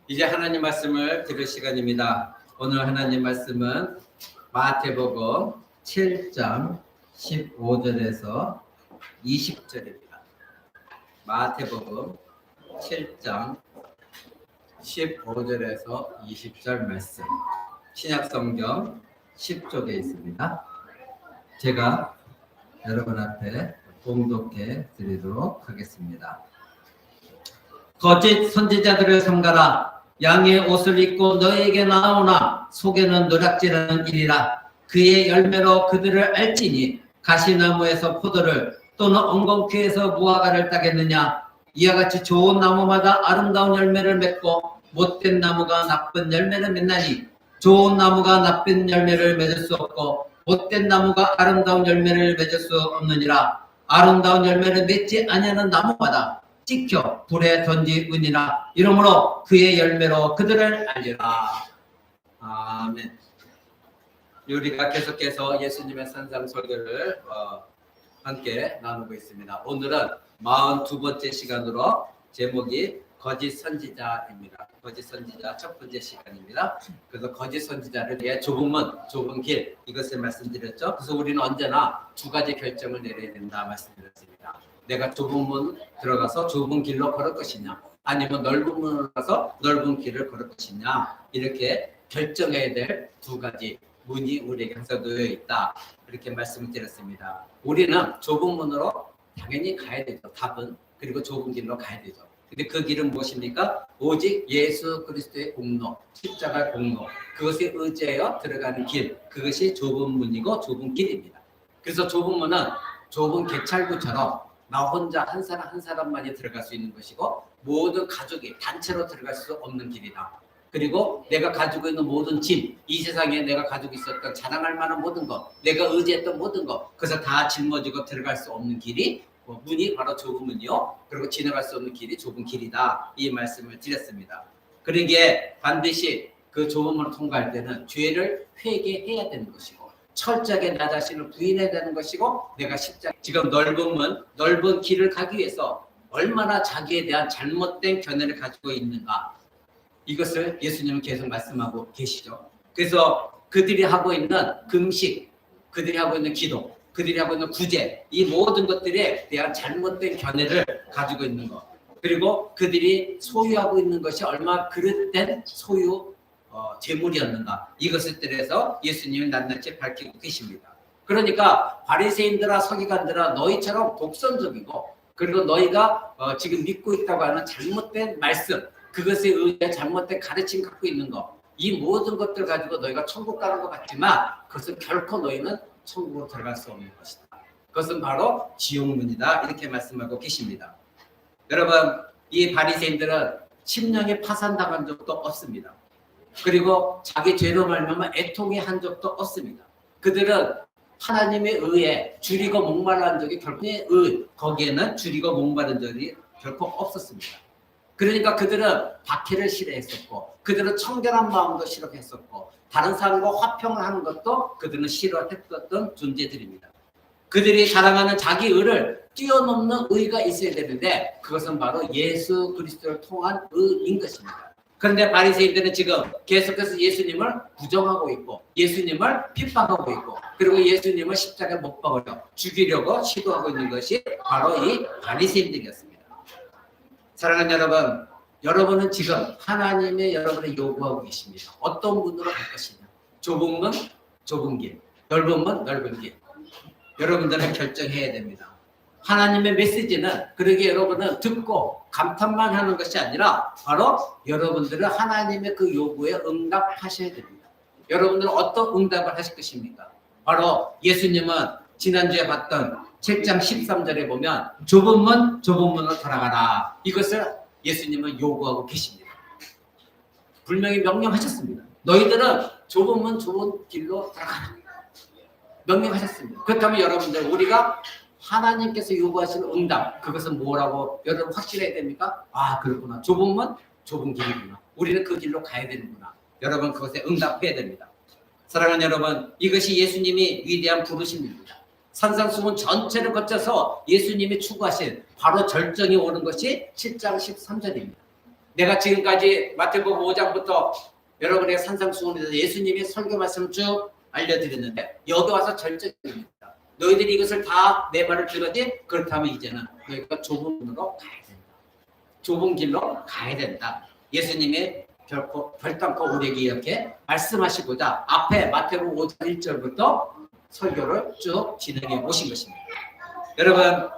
이제 하나님 말씀을 들을 시간입니다. 오늘 하나님 말씀은 마태복음 7장 15절에서 20절입니다. 마태복음 7장 15절에서 20절 말씀. 신약성경 10쪽에 있습니다. 제가 여러분 앞에 봉독해 드리도록 하겠습니다. 거짓 선지자들을 삼가라. 양의 옷을 입고 너에게 나오나 속에는 노략질하는 일이라. 그의 열매로 그들을 알지니 가시나무에서 포도를 또는 엉겅퀴에서 무화과를 따겠느냐. 이와 같이 좋은 나무마다 아름다운 열매를 맺고 못된 나무가 나쁜 열매를 맺나니 좋은 나무가 나쁜 열매를 맺을 수 없고 못된 나무가 아름다운 열매를 맺을 수 없느니라. 아름다운 열매를 맺지 아니하는 나무마다 찍혀 불에 던지우니라. 이러므로 그의 열매로 그들을 알리라. 아멘. 우리가 계속해서 예수님의 산상설교를 함께 나누고 있습니다. 오늘은 42번째 시간으로 제목이 거짓 선지자입니다. 거짓 선지자 첫 번째 시간입니다. 그래서 거짓 선지자를 위해 좁은 문, 좁은 길, 이것을 말씀드렸죠. 그래서 우리는 언제나 두 가지 결정을 내려야 된다 말씀드렸습니다. 내가 좁은 문 들어가서 좁은 길로 걸을 것이냐, 아니면 넓은 문으로 가서 넓은 길을 걸을 것이냐, 이렇게 결정해야 될 두 가지 문이 우리에게 항상 놓여 있다, 이렇게 말씀을 드렸습니다. 우리는 좁은 문으로 당연히 가야 되죠. 답은. 그리고 좁은 길로 가야 되죠. 근데 그 길은 무엇입니까? 오직 예수 그리스도의 공로, 십자가의 공로, 그것에 의지하여 들어가는 길, 그것이 좁은 문이고 좁은 길입니다. 그래서 좁은 문은 좁은 개찰구처럼 나 혼자 한 사람 한 사람만이 들어갈 수 있는 것이고 모든 가족이 단체로 들어갈 수 없는 길이다. 그리고 내가 가지고 있는 모든 짐, 이 세상에 내가 가지고 있었던 자랑할 만한 모든 것, 내가 의지했던 모든 것, 그래서 다 짊어지고 들어갈 수 없는 길이 문이 바로 좁은 문이요. 그리고 지나갈 수 없는 길이 좁은 길이다. 이 말씀을 드렸습니다. 그러기에 반드시 그 좁은 문을 통과할 때는 죄를 회개해야 되는 것이고 철저하게 나 자신을 부인해야 되는 것이고 내가 지금 넓은 문, 넓은 길을 가기 위해서 얼마나 자기에 대한 잘못된 견해를 가지고 있는가, 이것을 예수님은 계속 말씀하고 계시죠. 그래서 그들이 하고 있는 금식, 그들이 하고 있는 기도, 그들이 하고 있는 구제, 이 모든 것들에 대한 잘못된 견해를 가지고 있는 것, 그리고 그들이 소유하고 있는 것이 얼마나 그릇된 소유 재물이었는가, 이것을 들여서 예수님이 낱낱이 밝히고 계십니다. 그러니까 바리새인들아 서기관들아 너희처럼 독선적이고 그리고 너희가 지금 믿고 있다고 하는 잘못된 말씀, 그것에 의해 잘못된 가르침 갖고 있는 것, 이 모든 것들 가지고 너희가 천국 가는 것 같지만 그것은 결코 너희는 천국으로 들어갈 수 없는 것이다. 그것은 바로 지옥문이다, 이렇게 말씀하고 계십니다. 여러분, 이 바리새인들은 심령이 파산당한 적도 없습니다. 그리고 자기 죄로 말미암아 애통해 한 적도 없습니다. 그들은 하나님에 의해 줄이고 목마른 적이 결코 거기에는 줄이고 목마른 적이 결코 없었습니다. 그러니까 그들은 박해를 싫어했었고 그들은 청결한 마음도 싫어했었고 다른 사람과 화평을 하는 것도 그들은 싫어했었던 존재들입니다. 그들이 자랑하는 자기 의를 뛰어넘는 의가 있어야 되는데 그것은 바로 예수 그리스도를 통한 의인 것입니다. 그런데 바리새인들은 지금 계속해서 예수님을 부정하고 있고 예수님을 핍박하고 있고 그리고 예수님을 십자가에 못 박으려 죽이려고 시도하고 있는 것이 바로 이 바리새인들이었습니다. 사랑하는 여러분, 여러분은 지금 하나님의 여러분을 요구하고 계십니다. 어떤 문으로 갈 것이냐, 좁은 문, 좁은 길, 넓은 문, 넓은 길, 여러분들은 결정해야 됩니다. 하나님의 메시지는 그러기에 여러분은 듣고 감탄만 하는 것이 아니라 바로 여러분들은 하나님의 그 요구에 응답하셔야 됩니다. 여러분들은 어떤 응답을 하실 것입니까? 바로 예수님은 지난주에 봤던 7장 13절에 보면 좁은 문, 좁은 문으로 돌아가라, 이것을 예수님은 요구하고 계십니다. 분명히 명령하셨습니다. 너희들은 좁은 문, 좁은 길로 돌아가라, 명령하셨습니다. 그렇다면 여러분들, 우리가 하나님께서 요구하시는 응답, 그것은 뭐라고 여러분 확실해야 됩니까? 아, 그렇구나. 좁은 문, 좁은 길이구나. 우리는 그 길로 가야 되는구나. 여러분, 그것에 응답해야 됩니다. 사랑하는 여러분, 이것이 예수님이 위대한 부르심입니다. 산상수훈 전체를 거쳐서 예수님이 추구하신 바로 절정이 오는 것이 7장 13절입니다. 내가 지금까지 마태복음 5장부터 여러분에게 산상수훈에서 예수님의 설교 말씀을 쭉 알려드렸는데 여기 와서 절정입니다. 너희들이 이것을 다 내 말을 들었지? 그렇다면 이제는 너희가 좁은 문으로 가야 된다. 좁은 길로 가야 된다. 예수님이 결단코 우리에게 이렇게 말씀하시고자 앞에 마태복음 5장 1절부터 설교를 쭉 진행해 오신 것입니다. 여러분,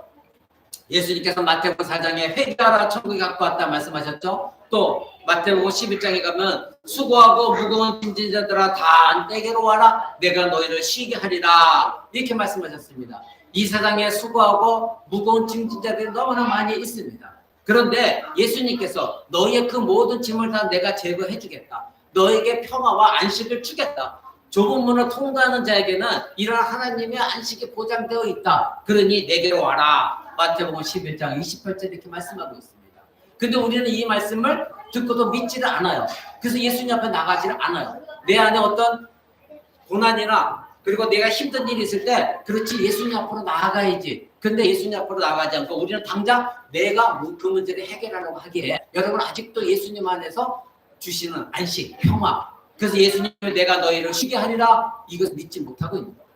예수님께서 마태복음 4장에 회개하라 천국이 갖고 왔다 말씀하셨죠? 또 마태복음 11장에 가면 수고하고 무거운 짐진 자들아 다 내게로 와라 내가 너희를 쉬게 하리라 이렇게 말씀하셨습니다. 이 세상에 수고하고 무거운 짐진 자들이 너무나 많이 있습니다. 그런데 예수님께서 너희의 그 모든 짐을 다 내가 제거해 주겠다. 너에게 평화와 안식을 주겠다. 좁은 문을 통과하는 자에게는 이러한 하나님의 안식이 보장되어 있다. 그러니 내게로 와라. 마태복음 11장 28절 이렇게 말씀하고 있습니다. 근데 우리는 이 말씀을 듣고도 믿지를 않아요. 그래서 예수님 앞에 나가지를 않아요. 내 안에 어떤 고난이나 그리고 내가 힘든 일이 있을 때 그렇지 예수님 앞으로 나아가야지. 근데 예수님 앞으로 나가지 않고 우리는 당장 내가 그 문제를 해결하려고 하기에 여러분 아직도 예수님 안에서 주시는 안식, 평화 그래서 예수님을 내가 너희를 쉬게 하리라 이것을 믿지 못하고 있는 거예요.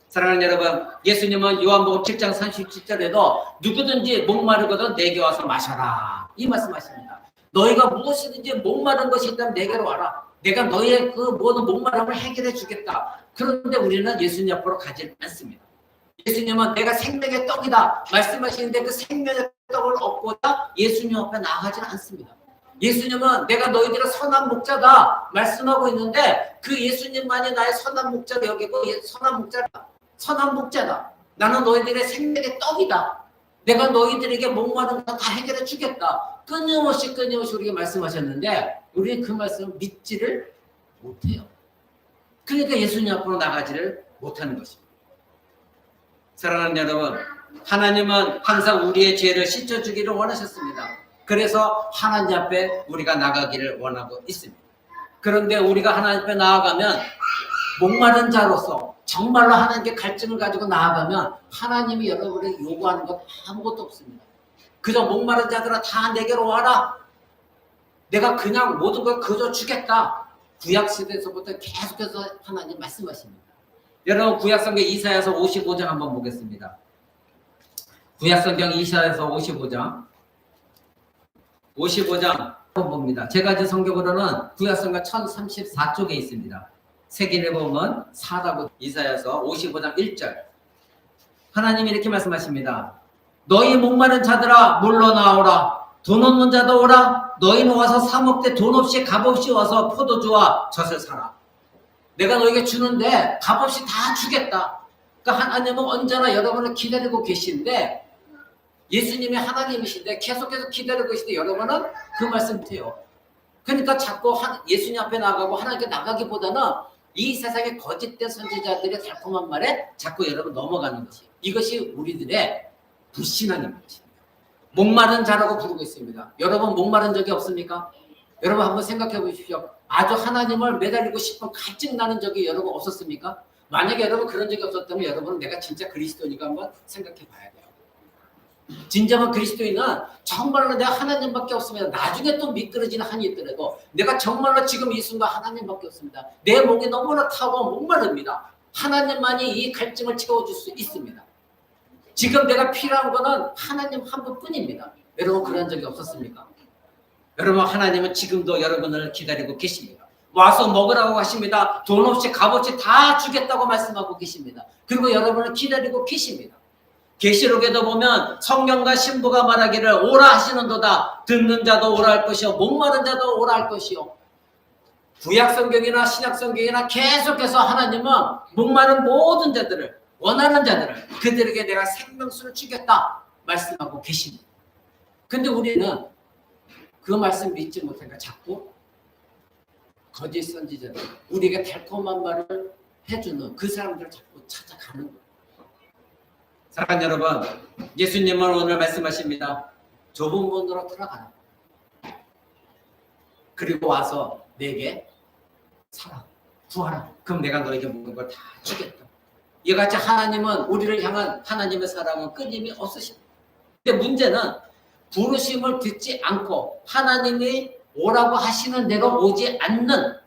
사랑하는 여러분, 예수님은 요한복음 7장 37절에도 누구든지 목마르거든 내게 와서 마셔라 이 말씀하십니다. 너희가 무엇이든지 목마른 것이 있다면 내게로 와라. 내가 너희의 그 모든 목마름을 해결해 주겠다. 그런데 우리는 예수님 앞으로 가지 않습니다. 예수님은 내가 생명의 떡이다 말씀하시는데 그 생명의 떡을 얻고자 예수님 앞에 나가지는 않습니다. 예수님은 내가 너희들의 선한 목자다 말씀하고 있는데 그 예수님만이 나의 선한 목자를 여기고 선한 목자다. 나는 너희들의 생명의 떡이다. 내가 너희들에게 목마른 거 다 해결해 주겠다. 끊임없이 우리에게 말씀하셨는데 우리는 그 말씀을 믿지를 못해요. 그러니까 예수님 앞으로 나가지를 못하는 것입니다. 사랑하는 여러분, 하나님은 항상 우리의 죄를 씻어주기를 원하셨습니다. 그래서 하나님 앞에 우리가 나가기를 원하고 있습니다. 그런데 우리가 하나님 앞에 나아가면 목마른 자로서 정말로 하나님께 갈증을 가지고 나아가면 하나님이 여러분에게 요구하는 것 아무것도 없습니다. 그저 목마른 자들아 다 내게로 와라. 내가 그냥 모든 걸 그저 주겠다. 구약시대에서부터 계속해서 하나님 말씀하십니다. 여러분 구약성경 이사야서 55장 한번 보겠습니다. 구약성경 이사야서 55장 한번 봅니다. 제가 제 성경으로는 구약성경 1034쪽에 있습니다. 세계를 보면 4라고 이사야서 55장 1절 하나님이 이렇게 말씀하십니다. 너희 목마른 자들아 물러나오라. 돈 없는 자도 오라. 너희는 와서 사 먹되 돈 없이 값없이 와서 포도주와 젖을 사라. 내가 너에게 주는데 값없이 다 주겠다. 그러니까 하나님은 언제나 여러분을 기다리고 계신데 예수님이 하나님이신데 계속해서 기다리고 계신데 여러분은 그 말씀 못해요. 그러니까 자꾸 예수님 앞에 나가고 하나님께 나가기보다는 이 세상의 거짓된 선지자들의 달콤한 말에 자꾸 여러분 넘어가는 것이 이것이 우리들의 불신앙인 것입니다. 목마른 자라고 부르고 있습니다. 여러분 목마른 적이 없습니까? 여러분 한번 생각해 보십시오. 아주 하나님을 매달리고 싶은 갈증 나는 적이 여러분 없었습니까? 만약에 여러분 그런 적이 없었다면 여러분은 내가 진짜 그리스도인가 한번 생각해 봐야 돼요. 진정한 그리스도인은 정말로 내가 하나님밖에 없으면 나중에 또 미끄러지는 한이 있더라도 내가 정말로 지금 이 순간 하나님밖에 없습니다. 내 목이 너무나 타고 목마릅니다. 하나님만이 이 갈증을 채워줄 수 있습니다. 지금 내가 필요한 거는 하나님 한 분뿐입니다. 여러분 그런 적이 없었습니까? 여러분 하나님은 지금도 여러분을 기다리고 계십니다. 와서 먹으라고 하십니다. 돈 없이 값없이 다 주겠다고 말씀하고 계십니다. 그리고 여러분을 기다리고 계십니다. 계시록에도 보면 성령과 신부가 말하기를 오라 하시는도다. 듣는 자도 오라 할 것이요 목마른 자도 오라 할 것이요. 구약성경이나 신약성경이나 계속해서 하나님은 목마른 모든 자들을 원하는 자들을 그들에게 내가 생명수를 주겠다 말씀하고 계십니다. 근데 우리는 그 말씀 믿지 못하니까 자꾸 거짓 선지자들 우리에게 달콤한 말을 해주는 그 사람들을 자꾸 찾아가는 거예요. 사랑하는 여러분, 예수님은 오늘 말씀하십니다. 좁은 문으로 들어가라. 그리고 와서 내게 살아, 구하라. 그럼 내가 너에게 모든 걸 다 주겠다. 이같이 하나님은 우리를 향한 하나님의 사랑은 끊임이 없으십니다. 근데 문제는 부르심을 듣지 않고 하나님이 오라고 하시는 대로 오지 않는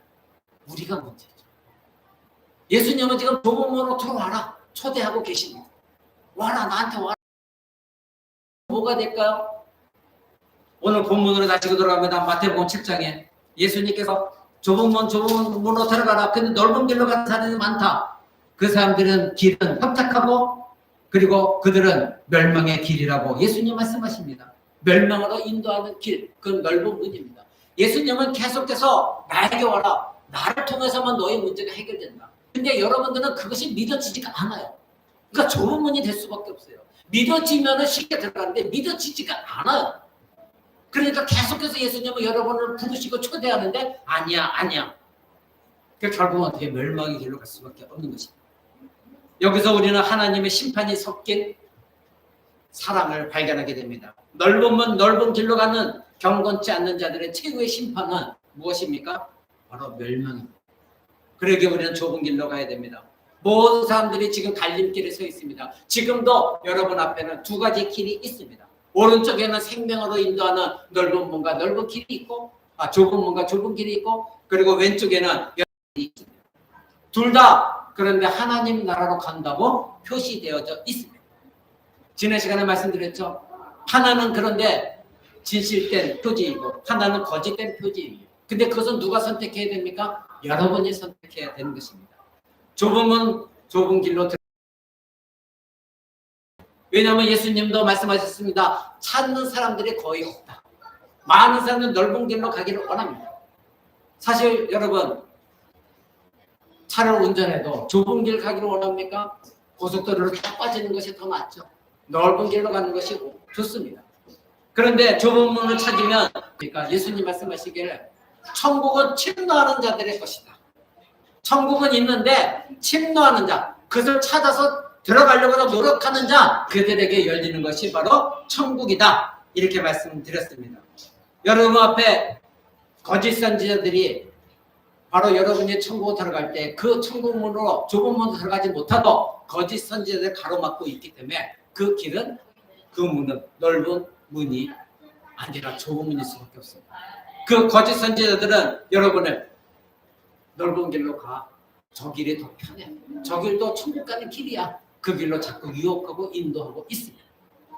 우리가 문제죠. 예수님은 지금 좁은 문으로 들어와라 초대하고 계십니다. 와라, 나한테 와라. 뭐가 될까요? 오늘 본문으로 다시 돌아갑니다. 마태복음 7장에 예수님께서 좁은 문으로 들어가라. 근데 넓은 길로 가는 사람이 많다. 그 사람들은 길은 협착하고 그리고 그들은 멸망의 길이라고 예수님 말씀하십니다. 멸망으로 인도하는 길, 그건 넓은 문입니다. 예수님은 계속해서 나에게 와라. 나를 통해서만 너의 문제가 해결된다. 근데 여러분들은 그것이 믿어지지가 않아요. 그러니까 좁은 문이 될 수밖에 없어요. 믿어지면 쉽게 들어가는데 믿어지지가 않아요. 그러니까 계속해서 예수님은 여러분을 부르시고 초대하는데 아니야. 결국은 어떻게 멸망의 길로 갈 수밖에 없는 것입니다. 여기서 우리는 하나님의 심판이 섞인 사랑을 발견하게 됩니다. 넓은 길로 가는 경건치 않는 자들의 최후의 심판은 무엇입니까? 바로 멸망입니다. 그러기에 우리는 좁은 길로 가야 됩니다. 모든 사람들이 지금 갈림길에 서 있습니다. 지금도 여러분 앞에는 두 가지 길이 있습니다. 오른쪽에는 생명으로 인도하는 넓은 문과 넓은 길이 있고, 좁은 문과 좁은 길이 있고, 그리고 왼쪽에는 여러 길이 있습니다. 둘 다 그런데 하나님 나라로 간다고 표시되어져 있습니다. 지난 시간에 말씀드렸죠. 하나는 그런데 진실된 표지이고 하나는 거짓된 표지입니다. 근데 그것은 누가 선택해야 됩니까? 여러분이 선택해야 되는 것입니다. 좁은 문, 좁은 길로 왜냐하면 예수님도 말씀하셨습니다. 찾는 사람들이 거의 없다. 많은 사람은 넓은 길로 가기를 원합니다. 사실 여러분 차를 운전해도 좁은 길 가기를 원합니까? 고속도로로 쭉 빠지는 것이 더 낫죠. 넓은 길로 가는 것이 좋습니다. 그런데 좁은 문을 찾으면 그러니까 예수님 말씀하시기를 천국은 침노하는 자들의 것이다. 천국은 있는데 침노하는 자, 그것을 찾아서 들어가려고 노력하는 자, 그들에게 열리는 것이 바로 천국이다. 이렇게 말씀드렸습니다. 여러분 앞에 거짓 선지자들이 바로 여러분이 천국에 들어갈 때 그 천국 문으로 좁은 문으로 들어가지 못하고 거짓 선지자들 가로막고 있기 때문에 그 길은 그 문은 넓은 문이 아니라 좁은 문일 수밖에 없습니다. 그 거짓 선지자들은 여러분을 넓은 길로 가. 저 길이 더 편해. 저 길도 천국 가는 길이야. 그 길로 자꾸 유혹하고 인도하고 있습니다.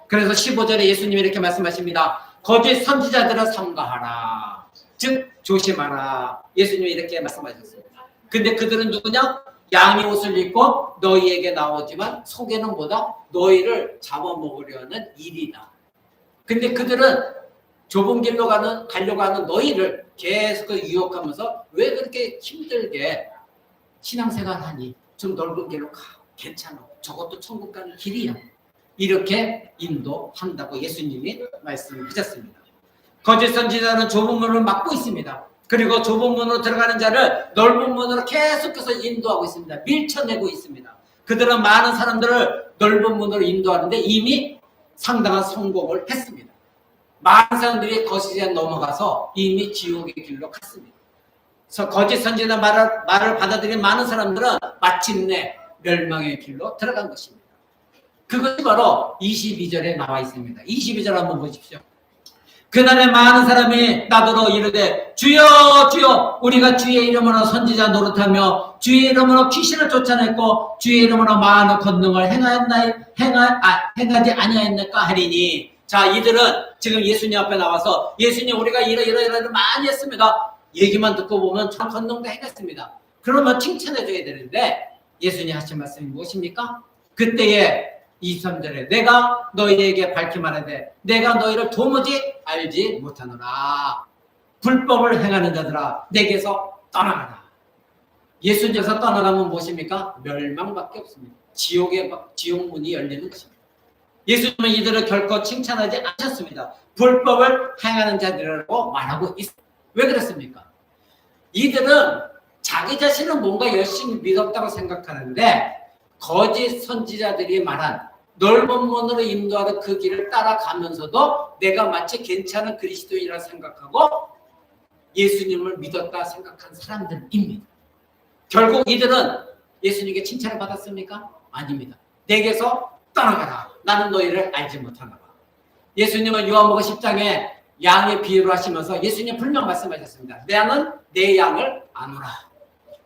그래서 15절에 예수님이 이렇게 말씀하십니다. 거짓 선지자들을 삼가하라. 즉 조심하라. 예수님이 이렇게 말씀하셨습니다. 근데 그들은 누구냐? 양의 옷을 입고 너희에게 나오지만 속에는 뭐다? 너희를 잡아먹으려 하는 일이다. 근데 그들은 좁은 길로 가려고 하는 너희를 계속 유혹하면서 왜 그렇게 힘들게 신앙생활 하니? 좀 넓은 길로 가. 괜찮아. 저것도 천국 가는 길이야. 이렇게 인도한다고 예수님이 말씀하셨습니다. 거짓 선지자는 좁은 문을 막고 있습니다. 그리고 좁은 문으로 들어가는 자를 넓은 문으로 계속해서 인도하고 있습니다. 밀쳐내고 있습니다. 그들은 많은 사람들을 넓은 문으로 인도하는데 이미 상당한 성공을 했습니다. 많은 사람들이 거짓에 넘어가서 이미 지옥의 길로 갔습니다. 그래서 거짓 선지자 말을 받아들인 많은 사람들은 마침내 멸망의 길로 들어간 것입니다. 그것이 바로 22절에 나와 있습니다. 22절 한번 보십시오. 그날에 많은 사람이 나더러 이르되 주여 주여 우리가 주의 이름으로 선지자 노릇하며 주의 이름으로 귀신을 쫓아냈고 주의 이름으로 많은 권능을 행하지 아니하였나까 하리니. 자, 이들은 지금 예수님 앞에 나와서 예수님 우리가 이러 많이 했습니다. 얘기만 듣고 보면 참 권능도 행했습니다. 그러면 칭찬해줘야 되는데 예수님 하신 말씀이 무엇입니까? 그때에 23절에 내가 너희에게 밝히 말하되 내가 너희를 도무지 알지 못하노라. 불법을 행하는 자들아 내게서 떠나가라. 예수님께서 떠나가면 무엇입니까? 멸망밖에 없습니다. 지옥 문이 열리는 것입니다. 예수님은 이들을 결코 칭찬하지 않으셨습니다. 불법을 행하는 자들이라고 말하고 있습니다. 왜 그렇습니까? 이들은 자기 자신은 뭔가 열심히 믿었다고 생각하는데 거짓 선지자들이 말한 넓은 문으로 인도하는 그 길을 따라가면서도 내가 마치 괜찮은 그리스도인이라 생각하고 예수님을 믿었다 생각한 사람들입니다. 결국 이들은 예수님께 칭찬을 받았습니까? 아닙니다. 내게서 떠나가라. 나는 너희를 알지 못하나 봐. 예수님은 요한복음 10장에 양의 비유를 하시면서 예수님 분명 말씀하셨습니다. 나는 내 양을 아노라.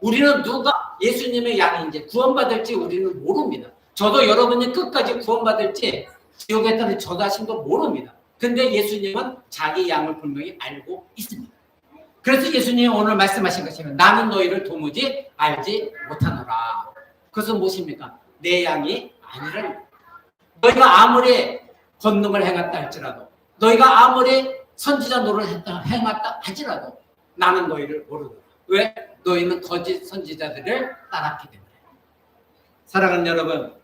우리는 누가 예수님의 양인지 구원받을지 우리는 모릅니다. 저도 여러분이 끝까지 구원받을지 지옥에 떨어질 저 자신도 모릅니다. 근데 예수님은 자기 양을 분명히 알고 있습니다. 그래서 예수님이 오늘 말씀하신 것이면 나는 너희를 도무지 알지 못하노라. 그것은 무엇입니까? 내 양이 아니라는 거예요. 너희가 아무리 권능을 행했다 할지라도, 너희가 아무리 선지자 노릇을 행했다 할지라도 나는 너희를 모르노라. 왜? 너희는 거짓 선지자들을 따랐기 때문에. 사랑하는 여러분,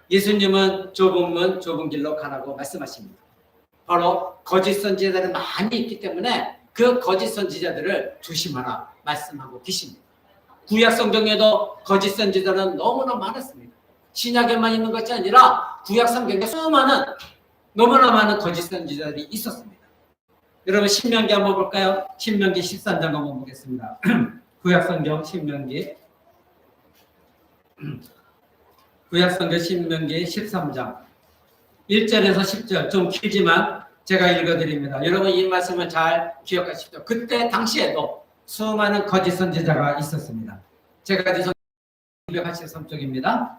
예수님은 좁은 문 좁은 길로 가라고 말씀하십니다. 바로 거짓 선지자들이 많이 있기 때문에 그 거짓 선지자들을 조심하라 말씀하고 계십니다. 구약 성경에도 거짓 선지자는 너무나 많았습니다. 신약에만 있는 것이 아니라 구약 성경에 너무나 많은 거짓 선지자들이 있었습니다. 여러분 신명기 한번 볼까요? 신명기 13장 한번 보겠습니다. 구약 성경 신명기 13장 1절에서 10절 좀 길지만 제가 읽어드립니다. 여러분 이 말씀을 잘 기억하십시오. 그때 당시에도 수많은 거짓 선지자가 있었습니다. 제가 어디서 283쪽입니다.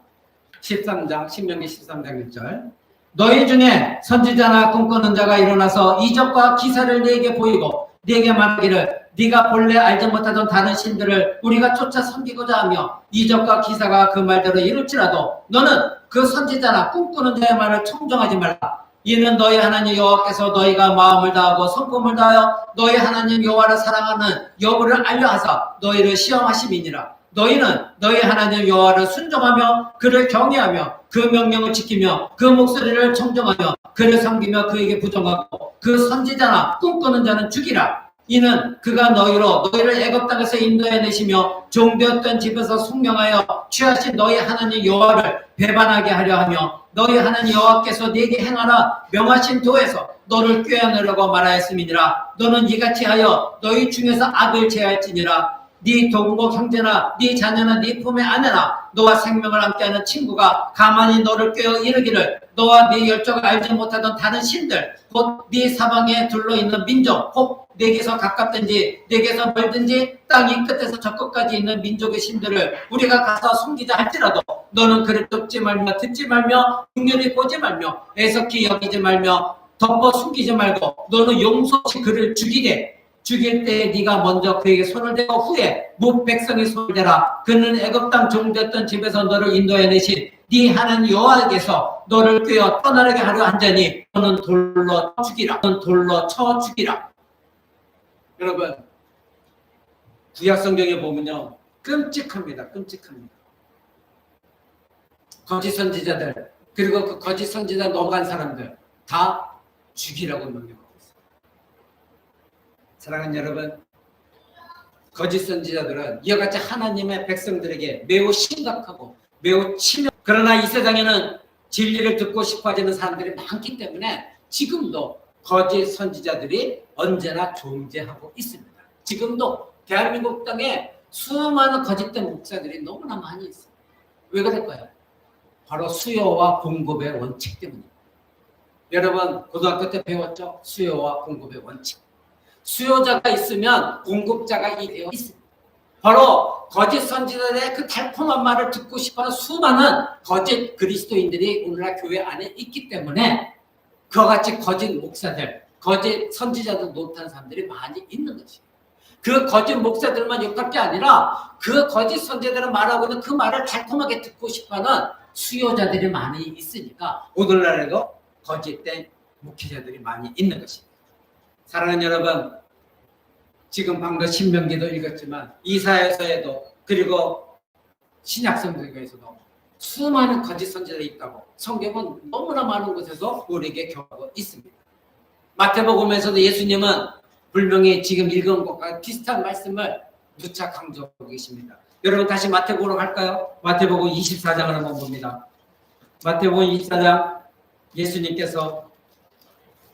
13장 신명기 13장 1절 너희 중에 선지자나 꿈꾸는 자가 일어나서 이적과 기사를 네게 보이고 네게 말하기를 네가 본래 알지 못하던 다른 신들을 우리가 쫓아 섬기고자 하며 이적과 기사가 그 말대로 이룰지라도 너는 그 선지자나 꿈꾸는 자의 말을 청정하지 말라. 이는 너희 하나님 여호와께서 너희가 마음을 다하고 성품을 다하여 너희 하나님 여호와를 사랑하는 여부를 알려하사 너희를 시험하심이니라. 너희는 너희 하나님 여호와를 순종하며 그를 경외하며 그 명령을 지키며 그 목소리를 청정하며 그를 섬기며 그에게 부정하고 그 선지자나 꿈꾸는 자는 죽이라. 이는 그가 너희를 애굽 땅에서 인도해 내시며 종되었던 집에서 숙명하여 취하신 너희 하나님 여호와를 배반하게 하려 하며 너희 하나님 여호와께서 네게 행하라 명하신 도에서 너를 꾀어내려고 말하였음이니라. 너는 이같이 하여 너희 중에서 악을 제할지니라. 네 동거 형제나 네 자녀나 네 품의 아내나 너와 생명을 함께하는 친구가 가만히 너를 꾀어 이르기를 너와 네 열정을 알지 못하던 다른 신들 곧 네 사방에 둘러있는 민족 혹 네게서 가깝든지 네게서 멀든지 땅 이 끝에서 저 끝까지 있는 민족의 신들을 우리가 가서 숨기자 할지라도 너는 그를 쫓지 말며 듣지 말며 긍휼히 보지 말며 애석히 여기지 말며 덮어 숨기지 말고 너는 용서 없이 그를 죽일 때 네가 먼저 그에게 손을 대고 후에 무 백성의 손을 대라. 그는 애굽 땅 종되었던 집에서 너를 인도해 내신 네 하나님 여호와께서 너를 꾀어 떠나게 하려 한자니 너는 돌로 쳐 죽이라. 여러분 구약 성경에 보면요 끔찍합니다. 거짓 선지자들 그리고 그 거짓 선지자 넘어간 사람들 다 죽이라고 명령합니다. 사랑하는 여러분, 거짓 선지자들은 이와 같이 하나님의 백성들에게 매우 심각하고 매우 치명. 그러나 이 세상에는 진리를 듣고 싶어지는 사람들이 많기 때문에 지금도 거짓 선지자들이 언제나 존재하고 있습니다. 지금도 대한민국 땅에 수많은 거짓된 목사들이 너무나 많이 있습니다. 왜 그럴까요? 바로 수요와 공급의 원칙 때문입니다. 여러분 고등학교 때 배웠죠? 수요와 공급의 원칙. 수요자가 있으면 공급자가 되어 있습니다. 바로 거짓 선지자들의 그 달콤한 말을 듣고 싶어하는 수많은 거짓 그리스도인들이 오늘날 교회 안에 있기 때문에 그와 같이 거짓 목사들, 거짓 선지자들 노릇하는 사람들이 많이 있는 것이에요. 그 거짓 목사들만 욕할 게 아니라 그 거짓 선지자들은 말하고 있는 그 말을 달콤하게 듣고 싶어하는 수요자들이 많이 있으니까 오늘날에도 거짓된 목회자들이 많이 있는 것입니다. 사랑하는 여러분, 지금 방금 신명기도 읽었지만 이사야서에도 그리고 신약성경에서도 수많은 거짓 선지자들이 있다고 성경은 너무나 많은 곳에서 우리에게 경고하고 있습니다. 마태복음에서도 예수님은 분명히 지금 읽은 것과 비슷한 말씀을 누차 강조하고 계십니다. 여러분 다시 마태복음으로 갈까요? 마태복음 24장을 한번 봅니다. 마태복음 24장 예수님께서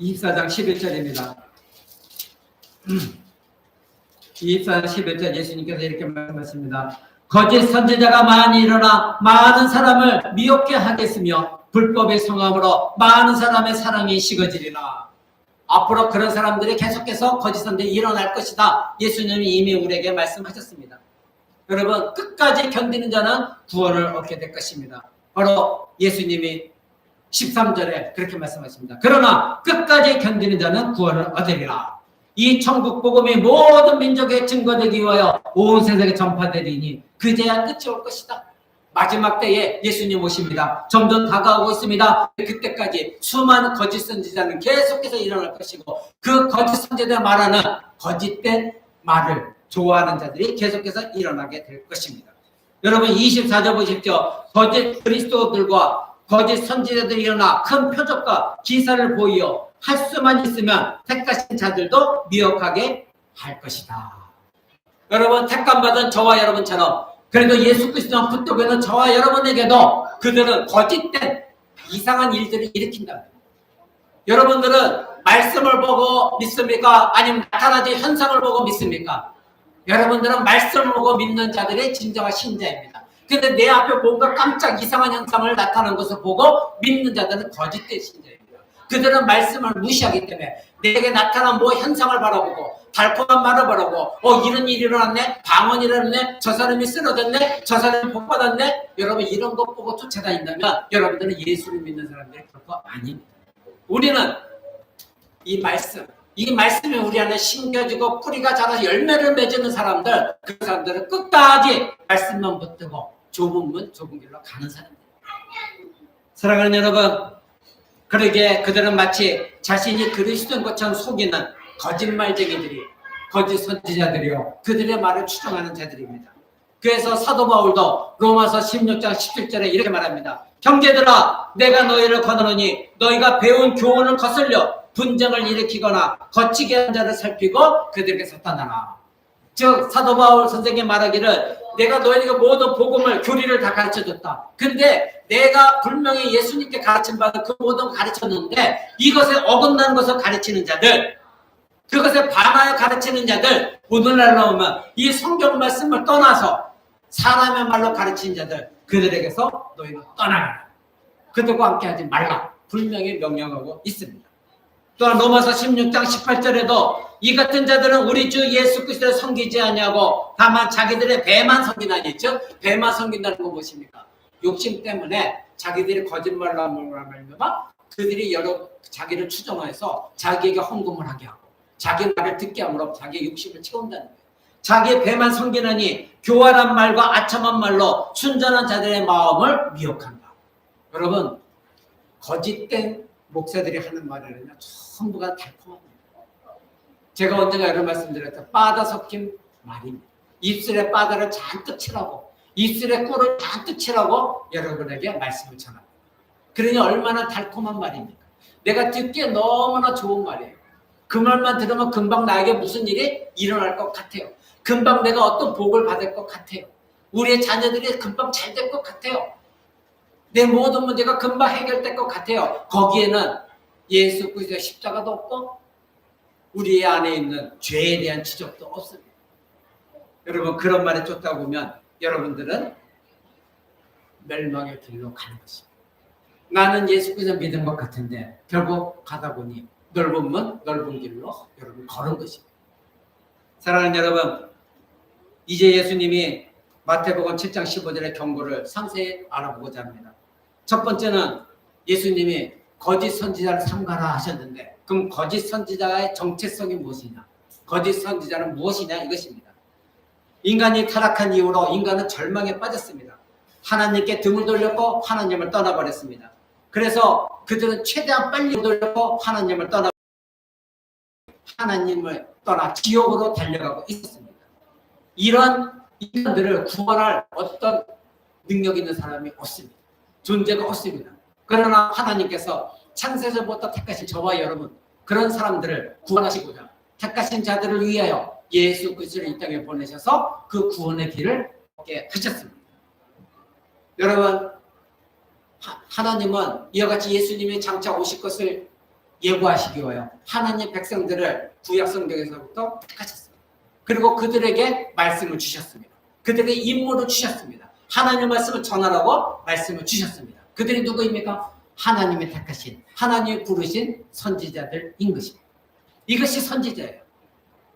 24장 11절입니다. 24장 11절 예수님께서 이렇게 말씀하십니다. 거짓 선지자가 많이 일어나 많은 사람을 미혹게 하겠으며 불법의 성함으로 많은 사람의 사랑이 식어지리라. 앞으로 그런 사람들이 계속해서 거짓 선지자들이 일어날 것이다. 예수님이 이미 우리에게 말씀하셨습니다. 여러분, 끝까지 견디는 자는 구원을 얻게 될 것입니다. 바로 예수님이 13절에 그렇게 말씀하십니다. 그러나 끝까지 견디는 자는 구원을 얻으리라. 이 천국 복음이 모든 민족에 증거되기 위하여 온 세상에 전파되리니 그제야 끝이 올 것이다. 마지막 때에 예수님 오십니다. 점점 다가오고 있습니다. 그때까지 수많은 거짓 선지자는 계속해서 일어날 것이고, 그 거짓 선지자들 말하는 거짓된 말을 좋아하는 자들이 계속해서 일어나게 될 것입니다. 여러분 24절 보십시오. 거짓 그리스도들과 거짓 선지자들이 일어나 큰 표적과 기사를 보이어 할 수만 있으면 택하신 자들도 미혹하게 할 것이다. 여러분, 택감받은 저와 여러분처럼 그래도 예수 그리스도와 붙들고 저와 여러분에게도 그들은 거짓된 이상한 일들을 일으킨다. 여러분들은 말씀을 보고 믿습니까? 아니면 나타나지 현상을 보고 믿습니까? 여러분들은 말씀을 보고 믿는 자들의 진정한 신자입니다. 근데 내 앞에 뭔가 깜짝 이상한 현상을 나타나는 것을 보고 믿는 자들은 거짓된 신자입니다. 그들은 말씀을 무시하기 때문에 내게 나타난 뭐 현상을 바라보고 달콤한 말을 바라보고 이런 일이 일어났네, 방언이 일어났네, 저 사람이 쓰러졌네, 저 사람이 복받았네. 여러분 이런 것 보고 쫓아다닌다면 여러분들은 예수를 믿는 사람들이 결코 아닙니다. 우리는 이 말씀이 우리 안에 심겨지고 뿌리가 자라서 열매를 맺는 사람들, 그 사람들은 끝까지 말씀만 붙들고 좁은 문 좁은 길로 가는 사람들. 사랑하는 여러분, 그러게 그들은 마치 자신이 그리스도인 것처럼 속이는 거짓말쟁이들이, 거짓 선지자들이요, 그들의 말을 추정하는 자들입니다. 그래서 사도 바울도 로마서 16장 17절에 이렇게 말합니다. 형제들아, 내가 너희를 권하노니 너희가 배운 교훈을 거슬려 분쟁을 일으키거나 거치게 한 자를 살피고 그들에게서 떠나라. 즉 사도 바울 선생님 말하기를 내가 너희에게 모든 복음을 교리를 다 가르쳐줬다. 근데 내가 분명히 예수님께 가르침 받은 그 모든 가르쳤는데 이것에 어긋나는 것을 가르치는 자들, 그것에 반하여 가르치는 자들, 오늘날로 오면 이 성경 말씀을 떠나서 사람의 말로 가르치는 자들, 그들에게서 너희는 떠나라. 그들과 함께 하지 말라. 분명히 명령하고 있습니다. 또한 로마서 16장 18절에도 이 같은 자들은 우리 주 예수 그리스도를 섬기지 아니하고 다만 자기들의 배만 섬기나니, 즉 배만 섬긴다는 건 무엇입니까? 욕심 때문에 자기들이 거짓말로 하면 그들이 여러 자기를 추정해서 자기에게 헌금을 하게 하고 자기 말을 듣게 함으로 자기의 욕심을 채운다는 거예요. 자기의 배만 섬기나니 교활한 말과 아첨한 말로 순전한 자들의 마음을 미혹한다. 여러분, 거짓된 목사들이 하는 말에는요 전부가 달콤합니다. 제가 언젠가 이런 말씀드렸죠. 빠다 섞인 말입니다. 입술에 빠다를 잔뜩 칠하고 입술에 꿀을 잔뜩 칠하고 여러분에게 말씀을 전합니다. 그러니 얼마나 달콤한 말입니까? 내가 듣기에 너무나 좋은 말이에요. 그 말만 들으면 금방 나에게 무슨 일이 일어날 것 같아요. 금방 내가 어떤 복을 받을 것 같아요. 우리의 자녀들이 금방 잘 될 것 같아요. 내 모든 문제가 금방 해결될 것 같아요. 거기에는 예수 그리스도의 십자가도 없고 우리 안에 있는 죄에 대한 지적도 없습니다. 여러분, 그런 말에 쫓다 보면 여러분들은 멸망의 길로 가는 것입니다. 나는 예수 그리스도 믿은 것 같은데 결국 가다 보니 넓은 문, 넓은 길로 여러분 걸은 것입니다. 사랑하는 여러분, 이제 예수님이 마태복음 7장 15절의 경고를 상세히 알아보고자 합니다. 첫 번째는 예수님이 거짓 선지자를 삼가라 하셨는데, 그럼 거짓 선지자의 정체성이 무엇이냐? 거짓 선지자는 무엇이냐? 이것입니다. 인간이 타락한 이후로 인간은 절망에 빠졌습니다. 하나님께 등을 돌렸고 하나님을 떠나버렸습니다. 그래서 그들은 최대한 빨리 돌렸고 하나님을 떠나 지옥으로 달려가고 있었습니다. 이런 인간들을 구원할 어떤 능력 있는 사람이 없습니다. 존재가 없습니다. 그러나 하나님께서 창세전부터 택하신 저와 여러분, 그런 사람들을 구원하시고자 택하신 자들을 위하여 예수 그리스도를 이 땅에 보내셔서 그 구원의 길을 걷게 하셨습니다. 여러분, 하나님은 이와 같이 예수님이 장차 오실 것을 예고하시기 위하여 하나님 백성들을 구약 성경에서부터 택하셨습니다. 그리고 그들에게 말씀을 주셨습니다. 그들에게 임무를 주셨습니다. 하나님의 말씀을 전하라고 말씀을 주셨습니다. 그들이 누구입니까? 하나님이 택하신, 하나님이 부르신 선지자들인 것입니다. 이것이 선지자예요.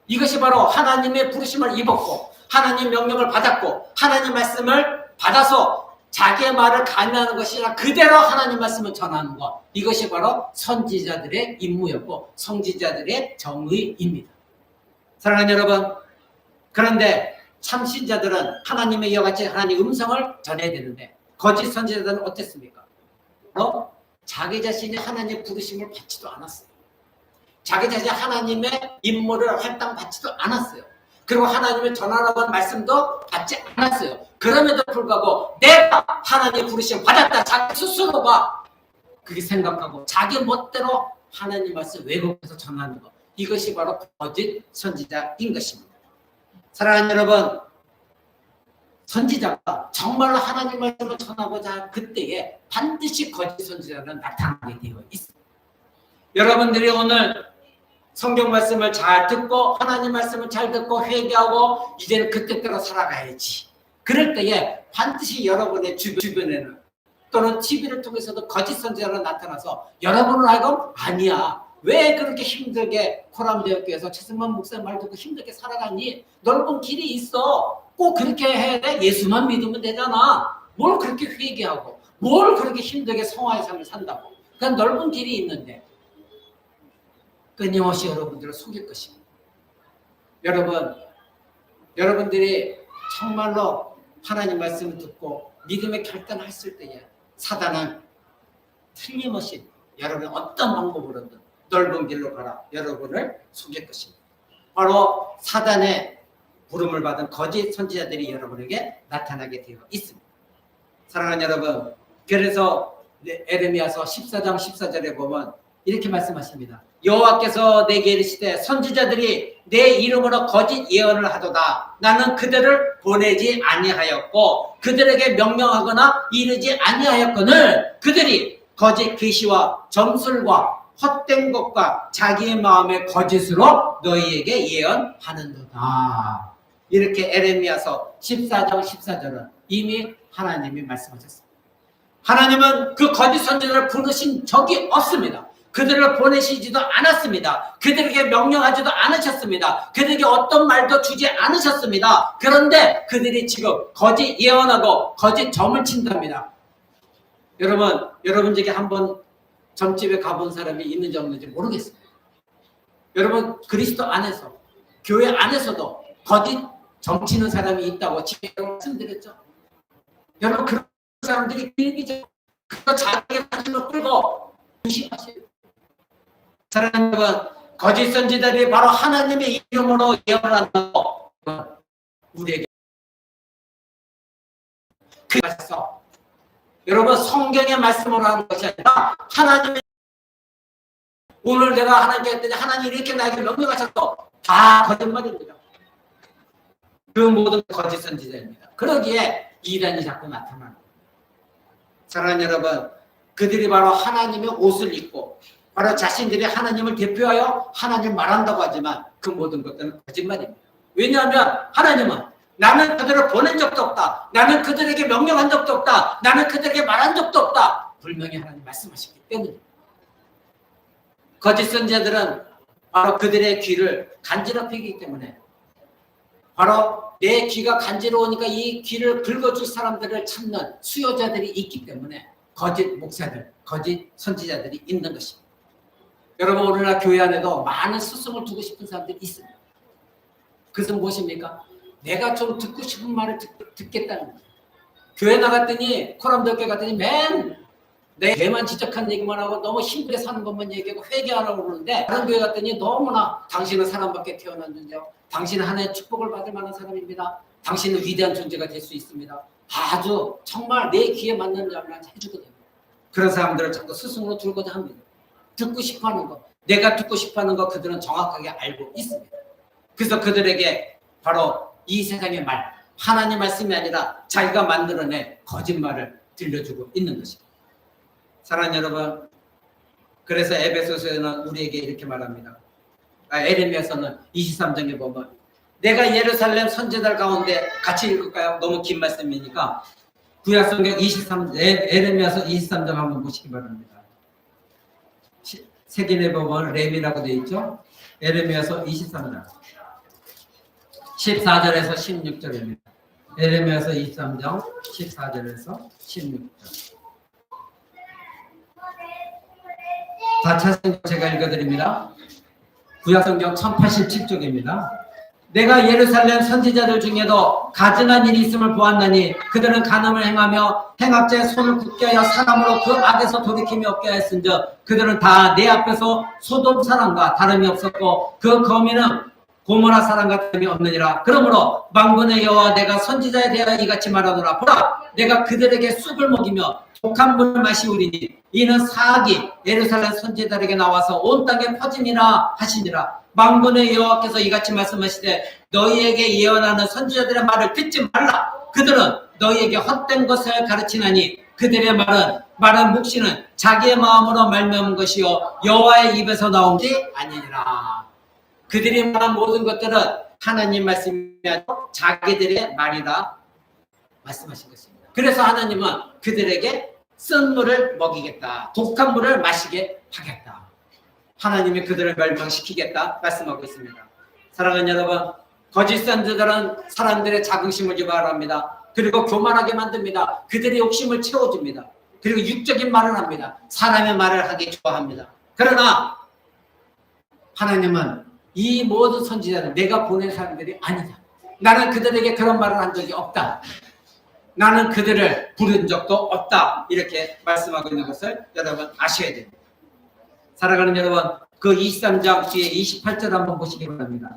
이것이 바로 하나님의 부르심을 입었고 하나님 명령을 받았고 하나님 말씀을 받아서 자기의 말을 강요하는 것이 아니라 그대로 하나님 말씀을 전하는 것. 이것이 바로 선지자들의 임무였고 선지자들의 정의입니다. 사랑하는 여러분, 그런데 참신자들은 하나님의 이와 같이 하나님의 음성을 전해야 되는데 거짓 선지자들은 어땠습니까? 자기 자신이 하나님의 부르심을 받지도 않았어요. 자기 자신이 하나님의 임무를 할당받지도 않았어요. 그리고 하나님의 전하라고 한 말씀도 받지 않았어요. 그럼에도 불구하고 내가 하나님의 부르심을 받았다. 자기 스스로가 그렇게 생각하고 자기 멋대로 하나님 말씀 왜곡해서 전하는 것. 이것이 바로 거짓 선지자인 것입니다. 사랑하는 여러분, 선지자가 정말로 하나님 말씀을 전하고자 할 그때에 반드시 거짓 선지자는 나타나게 되어 있습니다. 여러분들이 오늘 성경 말씀을 잘 듣고 하나님 말씀을 잘 듣고 회개하고 이제는 그때대로 살아가야지. 그럴 때에 반드시 여러분의 주변에는 또는 TV를 통해서도 거짓 선지자로 나타나서 여러분을 하여금 아니야. 왜 그렇게 힘들게 코람대학교에서 최승만 목사 말 듣고 힘들게 살아가니? 넓은 길이 있어. 꼭 그렇게 해야 돼? 예수만 믿으면 되잖아. 뭘 그렇게 회개하고 뭘 그렇게 힘들게 성화의 삶을 산다고. 그냥 넓은 길이 있는데 끊임없이 여러분들을 속일 것입니다. 여러분들이 정말로 하나님 말씀을 듣고 믿음의 결단했을 때에 사단은 틀림없이 여러분이 어떤 방법으로든 넓은 길로 가라 여러분을 속일 것입니다. 바로 사단의 부름을 받은 거짓 선지자들이 여러분에게 나타나게 되어 있습니다. 사랑하는 여러분, 그래서 에레미야서 14장 14절에 보면 이렇게 말씀하십니다. 여호와께서 내게 이르시되 선지자들이 내 이름으로 거짓 예언을 하도다. 나는 그들을 보내지 아니하였고 그들에게 명령하거나 이르지 아니하였거늘 그들이 거짓 계시와 점술과 헛된 것과 자기의 마음의 거짓으로 너희에게 예언하는도다. 이렇게 에레미야서 14장 14절은 이미 하나님이 말씀하셨습니다. 하나님은 그 거짓 선지자를 부르신 적이 없습니다. 그들을 보내시지도 않았습니다. 그들에게 명령하지도 않으셨습니다. 그들에게 어떤 말도 주지 않으셨습니다. 그런데 그들이 지금 거짓 예언하고 거짓 점을 친답니다. 여러분 중에 한번 점집에 가본 사람이 있는지 없는지 모르겠습니다. 여러분 그리스도 안에서 교회 안에서도 거짓 점치는 사람이 있다고 제가 말씀드렸죠. 여러분 그런 사람들이 일기적 자기의 가슴을 끌고 무시하세요. 사랑하는 여러분, 거짓 선지자들이 바로 하나님의 이름으로 예언하는 거 우리에게 그 말씀 여러분 성경의 말씀으로 하는 것이 아니라 하나님의 오늘 내가 하나님께 했더니 하나님이 이렇게 나에게 명령하셨어. 다 거짓말입니다. 그 모든 거짓 선지자입니다. 그러기에 이단이 자꾸 나타나는 거예요. 사랑하는 여러분, 그들이 바로 하나님의 옷을 입고 바로 자신들이 하나님을 대표하여 하나님 말한다고 하지만 그 모든 것들은 거짓말입니다. 왜냐하면 하나님은 나는 그들을 보낸 적도 없다. 나는 그들에게 명령한 적도 없다. 나는 그들에게 말한 적도 없다. 분명히 하나님 말씀하셨기 때문입니다. 거짓 선지자들은 바로 그들의 귀를 간지럽히기 때문에 바로 내 귀가 간지러우니까 이 귀를 긁어줄 사람들을 찾는 수요자들이 있기 때문에 거짓 목사들, 거짓 선지자들이 있는 것입니다. 여러분 오늘날 교회 안에도 많은 스승을 두고 싶은 사람들이 있습니다. 그것은 무엇입니까? 내가 좀 듣고 싶은 말을 듣겠다는 거예요. 교회 나갔더니 코람대학교 갔더니 내 개만 지적한 얘기만 하고 너무 힘들게 사는 것만 얘기하고 회개하라고 그러는데 다른 교회 갔더니 너무나 당신은 사람밖에 태어났는데요. 당신은 하나의 축복을 받을 만한 사람입니다. 당신은 위대한 존재가 될 수 있습니다. 아주 정말 내 귀에 맞는 말만 해주거든요. 그런 사람들을 자꾸 스승으로 두고자 합니다. 듣고 싶어하는 거, 내가 듣고 싶어하는 거 그들은 정확하게 알고 있습니다. 그래서 그들에게 바로 이 세상의 말, 하나님 말씀이 아니라 자기가 만들어낸 거짓말을 들려주고 있는 것입니다. 사랑하는 여러분, 그래서 에베소서에는 우리에게 이렇게 말합니다. 에레미야서는 23장에 보면 내가 예루살렘 선지자들 가운데 같이 읽을까요? 너무 긴 말씀이니까 구약성경 23, 에레미야서 23장 한번 보시기 바랍니다. 색인에 보면 렘이라고 되어 있죠. 에레미야서 23장 14절에서 16절입니다. 에레미야서 23장 14절에서 16절. 다 찾은 제가 읽어드립니다. 구약성경 1087쪽입니다. 내가 예루살렘 선지자들 중에도 가증한 일이 있음을 보았나니 그들은 간음을 행하며 행악자의 손을 굳게 하여 사람으로 그 악에서 돌이킴이 없게 하였은즉 그들은 다 내 앞에서 소돔 사람과 다름이 없었고 그 거미는 고모라 사람과 다름이 없느니라. 그러므로 만군의 여호와 내가 선지자에 대하여 이같이 말하노라. 보라, 내가 그들에게 쑥을 먹이며 독한 물을 마시우리니 이는 사악이 예루살렘 선지자들에게 나와서 온 땅에 퍼지니라 하시니라. 만군의 여호와께서 이같이 말씀하시되 너희에게 예언하는 선지자들의 말을 듣지 말라. 그들은 너희에게 헛된 것을 가르치나니 그들의 말은 묵시는 자기의 마음으로 말미암은 것이요 여호와의 입에서 나온 게 아니니라. 그들이 말한 모든 것들은 하나님 말씀이 아니고 자기들의 말이라 말씀하신 것입니다. 그래서 하나님은 그들에게 쓴 물을 먹이겠다. 독한 물을 마시게 하겠다. 하나님이 그들을 멸망시키겠다 말씀하고 있습니다. 사랑하는 여러분, 거짓 선지자들은 사람들의 자긍심을 유발합니다. 그리고 교만하게 만듭니다. 그들의 욕심을 채워줍니다. 그리고 육적인 말을 합니다. 사람의 말을 하기 좋아합니다. 그러나 하나님은 이 모든 선지자는 내가 보낸 사람들이 아니다. 나는 그들에게 그런 말을 한 적이 없다. 나는 그들을 부른 적도 없다. 이렇게 말씀하고 있는 것을 여러분 아셔야 됩니다. 사랑하는 여러분, 그 23장 뒤에 28절 한번 보시기 바랍니다.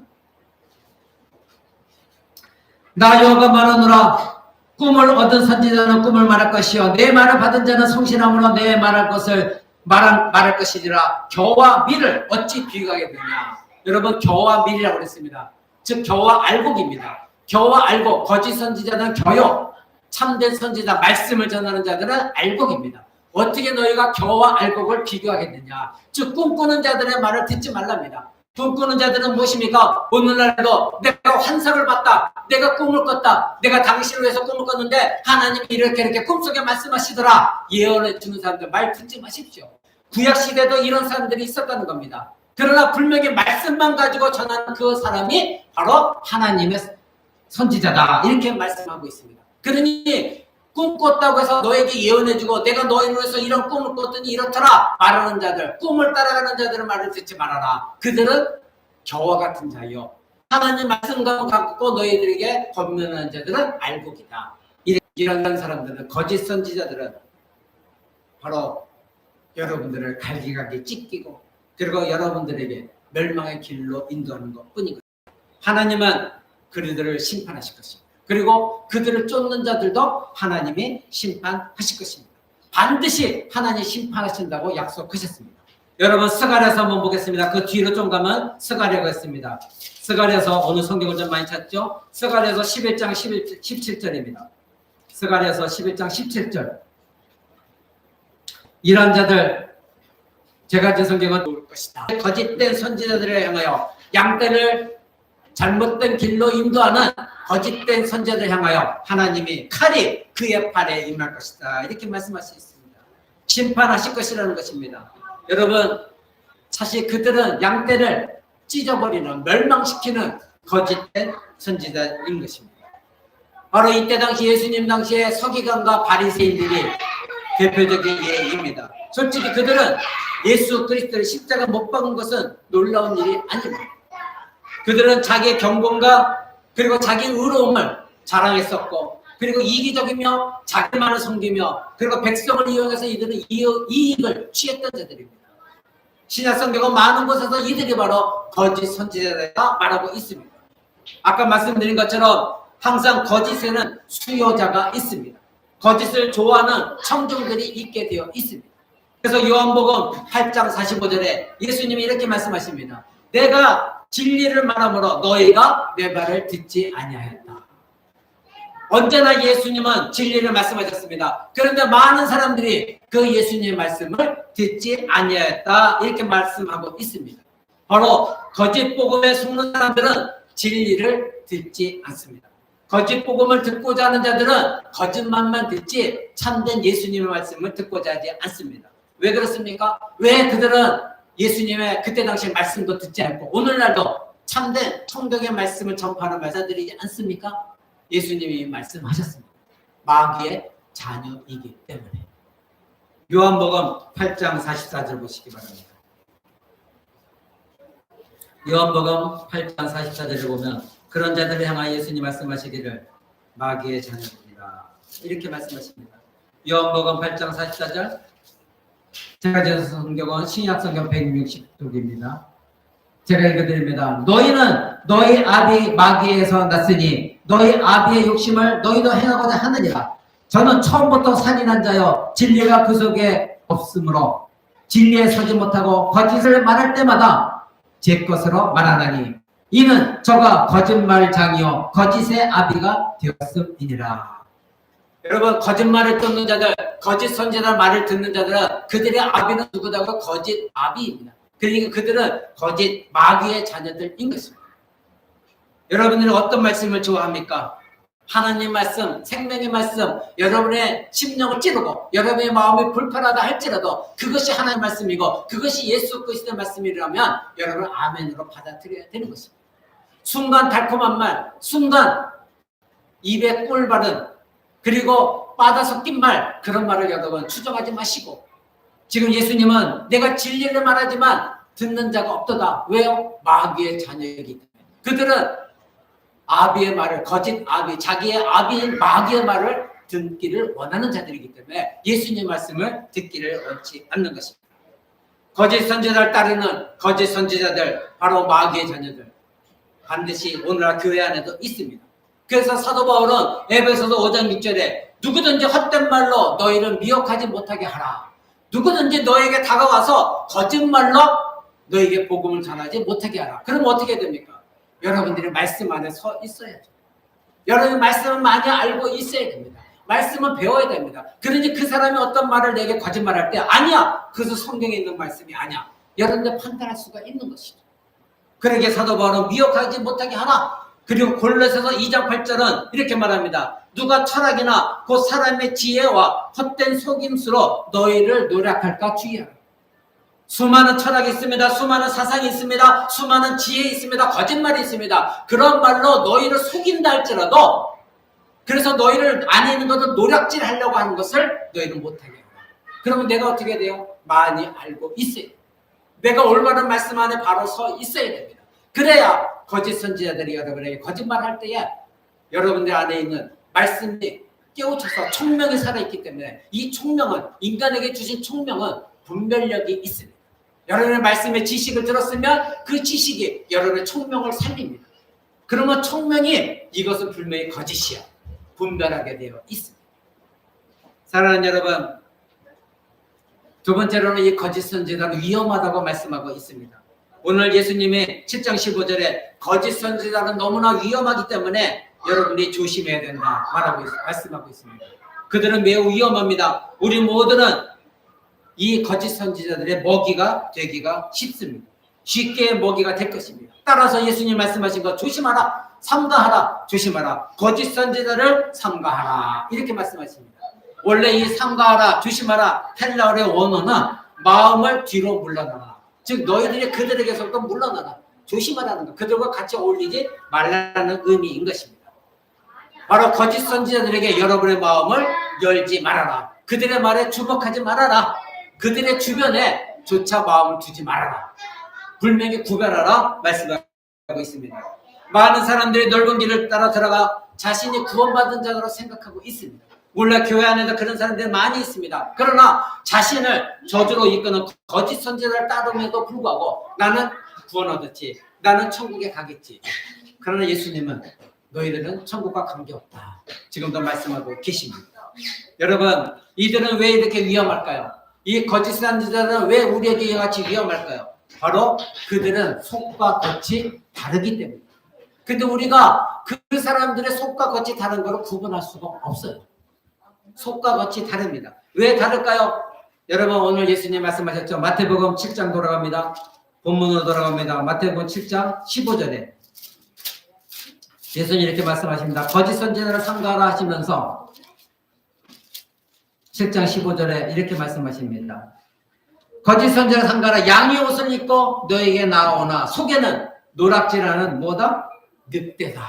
나 여호와가 말하노라. 꿈을 얻은 선지자는 꿈을 말할 것이요 내 말을 받은 자는 성실함으로 내 말할 것을 말할 것이니라. 겨와 밀을 어찌 비교하겠느냐. 여러분, 겨와 밀이라고 그랬습니다. 즉 겨와 알곡입니다. 겨와 알곡, 거짓 선지자는 겨요, 참된 선지자, 말씀을 전하는 자들은 알곡입니다. 어떻게 너희가 겨와 알곡을 비교하겠느냐. 즉 꿈꾸는 자들의 말을 듣지 말랍니다. 꿈꾸는 자들은 무엇입니까? 오늘날도 내가 환상을 봤다, 내가 꿈을 꿨다, 내가 당신을 위해서 꿈을 꿨는데 하나님이 이렇게 꿈속에 말씀하시더라. 예언해 주는 사람들 말 듣지 마십시오. 구약시대도 이런 사람들이 있었다는 겁니다. 그러나 분명히 말씀만 가지고 전하는 그 사람이 바로 하나님의 선지자다. 이렇게 말씀하고 있습니다. 그러니 꿈 꿨다고 해서 너에게 예언해주고 내가 너희를 위해서 이런 꿈을 꿨더니 이렇더라 말하는 자들, 꿈을 따라가는 자들의 말을 듣지 말아라. 그들은 겨와 같은 자요, 하나님 말씀과 갖고 너희들에게 권면하는 자들은 알곡이다. 이런 사람들은, 거짓 선지자들은 바로 여러분들을 갈기갈기 찢기고 그리고 여러분들에게 멸망의 길로 인도하는 것뿐이거든요. 하나님은 그들을 심판하실 것입니다. 그리고 그들을 쫓는 자들도 하나님이 심판하실 것입니다. 반드시 하나님이 심판하신다고 약속하셨습니다. 여러분, 스가랴서 한번 보겠습니다. 그 뒤로 좀 가면 스가랴가 있습니다. 스가랴서, 오늘 성경을 좀 많이 찾죠? 스가랴서 11장 17절입니다. 스가랴서 11장 17절. 이런 자들, 제가 제 성경은 놓을 것이다. 거짓된 선지자들을 향하여, 양떼를 잘못된 길로 인도하는 거짓된 선지자들을 향하여 하나님이 칼이 그의 팔에 임할 것이다. 이렇게 말씀하셨습니다. 심판하실 것이라는 것입니다. 여러분, 사실 그들은 양떼를 찢어버리는, 멸망시키는 거짓된 선지자인 것입니다. 바로 이때 당시 예수님 당시에 서기관과 바리새인들이 대표적인 예입니다. 솔직히 그들은 예수 그리스도를 십자가 못 박은 것은 놀라운 일이 아닙니다. 그들은 자기의 경건과 그리고 자기 의로움을 자랑했었고, 그리고 이기적이며 자기만을 섬기며, 그리고 백성을 이용해서 이들은 이익을 취했던 자들입니다. 신약 성경은 많은 곳에서 이들이 바로 거짓 선지자가 말하고 있습니다. 아까 말씀드린 것처럼 항상 거짓에는 수요자가 있습니다. 거짓을 좋아하는 청중들이 있게 되어 있습니다. 그래서 요한복음 8장 45절에 예수님이 이렇게 말씀하십니다. 내가 진리를 말함으로 너희가 내 말을 듣지 아니하였다. 언제나 예수님은 진리를 말씀하셨습니다. 그런데 많은 사람들이 그 예수님의 말씀을 듣지 아니하였다. 이렇게 말씀하고 있습니다. 바로 거짓 복음에 속는 사람들은 진리를 듣지 않습니다. 거짓 복음을 듣고자 하는 자들은 거짓말만 듣지 참된 예수님의 말씀을 듣고자 하지 않습니다. 왜 그렇습니까? 왜 그들은 예수님의 그때 당시 말씀도 듣지 않고 오늘날도 참된 성경의 말씀을 전파하는 말씀들이지 않습니까? 예수님이 말씀하셨습니다. 마귀의 자녀이기 때문에. 요한복음 8장 44절 보시기 바랍니다. 요한복음 8장 44절을 보면 그런 자들을 향하여 예수님 말씀하시기를 마귀의 자녀들이라 이렇게 말씀하십니다. 요한복음 8장 44절 제가 제 성경은 신약성경 160쪽입니다. 제가 읽어드립니다. 너희는 너희 아비 마귀에서 났으니 너희 아비의 욕심을 너희도 행하고자 하느니라. 저는 처음부터 살인한 자여 진리가 그 속에 없으므로 진리에 서지 못하고 거짓을 말할 때마다 제 것으로 말하나니 이는 저가 거짓말장이요 거짓의 아비가 되었음이니라. 여러분 거짓말을 듣는 자들, 거짓 선지자 말을 듣는 자들은 그들의 아비는 누구다고? 거짓 아비입니다. 그러니까 그들은 거짓 마귀의 자녀들인 것입니다. 여러분들은 어떤 말씀을 좋아합니까? 하나님 말씀, 생명의 말씀, 여러분의 심령을 찌르고 여러분의 마음이 불편하다 할지라도 그것이 하나님의 말씀이고 그것이 예수 그리스도의 말씀이라면 여러분은 아멘으로 받아들여야 되는 것입니다. 순간 달콤한 말, 순간 입에 꿀 바른 그리고 빠다 섞인 말, 그런 말을 여러분 추정하지 마시고 지금 예수님은 내가 진리를 말하지만 듣는 자가 없도다. 왜요? 마귀의 자녀이기 때문에. 그들은 아비의 말을, 거짓 아비, 자기의 아비인 마귀의 말을 듣기를 원하는 자들이기 때문에 예수님의 말씀을 듣기를 원치 않는 것입니다. 거짓 선지자를 따르는 거짓 선지자들, 바로 마귀의 자녀들 반드시 오늘날 교회 안에도 있습니다. 그래서 사도 바울은 에베소서 5장 6절에 누구든지 헛된 말로 너희를 미혹하지 못하게 하라. 누구든지 너에게 다가와서 거짓말로 너에게 복음을 전하지 못하게 하라. 그럼 어떻게 됩니까? 여러분들이 말씀 안에 서 있어야죠. 여러분이 말씀을 많이 알고 있어야 됩니다. 말씀은 배워야 됩니다. 그러니 그 사람이 어떤 말을 내게 거짓말할 때 아니야. 그것은 성경에 있는 말씀이 아니야. 여러분들 판단할 수가 있는 것이죠. 그러게 사도 바울은 미혹하지 못하게 하라. 그리고 골로새서 2장 8절은 이렇게 말합니다. 누가 철학이나 곧 사람의 지혜와 헛된 속임수로 너희를 노략할까 주의하라. 수많은 철학이 있습니다. 수많은 사상이 있습니다. 수많은 지혜 있습니다. 거짓말이 있습니다. 그런 말로 너희를 속인다 할지라도 그래서 너희를 안에 있는 것을 노략질 하려고 하는 것을 너희는 못하게 해요. 그러면 내가 어떻게 돼요? 많이 알고 있어요. 내가 올바른 말씀 안에 바로 서 있어야 됩니다. 그래야 거짓 선지자들이 여러분에게 거짓말할 때에 여러분들 안에 있는 말씀이 깨우쳐서 총명이 살아있기 때문에 이 총명은 인간에게 주신 총명은 분별력이 있습니다. 여러분의 말씀의 지식을 들었으면 그 지식이 여러분의 총명을 살립니다. 그러면 총명이 이것은 분명히 거짓이야. 분별하게 되어 있습니다. 사랑하는 여러분, 두 번째로는 이 거짓 선지자는 위험하다고 말씀하고 있습니다. 오늘 예수님의 7장 15절에 거짓 선지자는 너무나 위험하기 때문에 여러분이 조심해야 된다 말씀하고 있습니다. 그들은 매우 위험합니다. 우리 모두는 이 거짓 선지자들의 먹이가 되기가 쉽습니다. 쉽게 먹이가 될 것입니다. 따라서 예수님 말씀하신 것 조심하라, 삼가하라, 조심하라, 거짓 선지자를 삼가하라 이렇게 말씀하십니다. 원래 이 삼가하라, 조심하라 헬라어의 원어는 마음을 뒤로 물러나라, 즉 너희들이 그들에게서부터 물러나라, 조심하라는 것, 그들과 같이 어울리지 말라는 의미인 것입니다. 바로 거짓 선지자들에게 여러분의 마음을 열지 말아라, 그들의 말에 주목하지 말아라, 그들의 주변에 조차 마음을 두지 말아라, 분명히 구별하라 말씀하고 있습니다. 많은 사람들이 넓은 길을 따라 들어가 자신이 구원받은 자로 생각하고 있습니다. 물론 교회 안에도 그런 사람들이 많이 있습니다. 그러나 자신을 저주로 이끄는 거짓 선지자를 따름에도 불구하고 나는 구원 얻었지, 나는 천국에 가겠지. 그러나 예수님은 너희들은 천국과 관계없다 지금도 말씀하고 계십니다. 여러분, 이들은 왜 이렇게 위험할까요? 이 거짓 선지자들은 왜 우리에게 같이 위험할까요? 바로 그들은 속과 겉이 다르기 때문입니다. 근데 우리가 그 사람들의 속과 겉이 다른 걸 구분할 수가 없어요. 속과 겉이 다릅니다. 왜 다를까요? 여러분, 오늘 예수님 말씀하셨죠. 마태복음 7장 돌아갑니다. 본문으로 돌아갑니다. 마태복음 7장 15절에 예수님 이렇게 말씀하십니다. 거짓 선지자를 삼가라 하시면서 7장 15절에 이렇게 말씀하십니다. 거짓 선지자를 삼가라. 양의 옷을 입고 너에게 나오나 속에는 노락질하는 뭐다? 늑대다.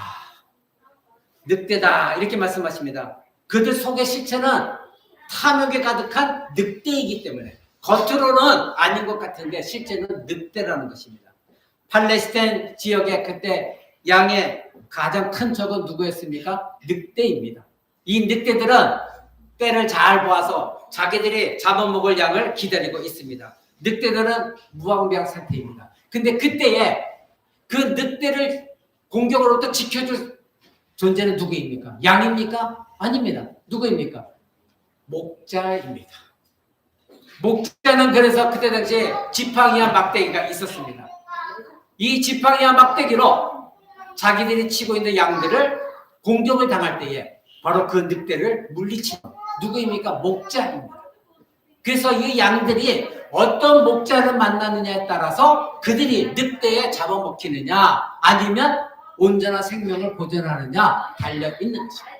늑대다. 이렇게 말씀하십니다. 그들 속의 실체는 탐욕에 가득한 늑대이기 때문에 겉으로는 아닌 것 같은데 실제는 늑대라는 것입니다. 팔레스타인 지역에 그때 양의 가장 큰 적은 누구였습니까? 늑대입니다. 이 늑대들은 때를 잘 보아서 자기들이 잡아먹을 양을 기다리고 있습니다. 늑대들은 무방비한 상태입니다. 근데 그때에 그 늑대를 공격으로부터 지켜줄 존재는 누구입니까? 양입니까? 아닙니다. 누구입니까? 목자입니다. 목자는 그래서 그때 당시에 지팡이와 막대기가 있었습니다. 이 지팡이와 막대기로 자기들이 치고 있는 양들을 공격을 당할 때에 바로 그 늑대를 물리치는 누구입니까? 목자입니다. 그래서 이 양들이 어떤 목자를 만나느냐에 따라서 그들이 늑대에 잡아먹히느냐 아니면 온전한 생명을 보존하느냐 달려있는 것입니다.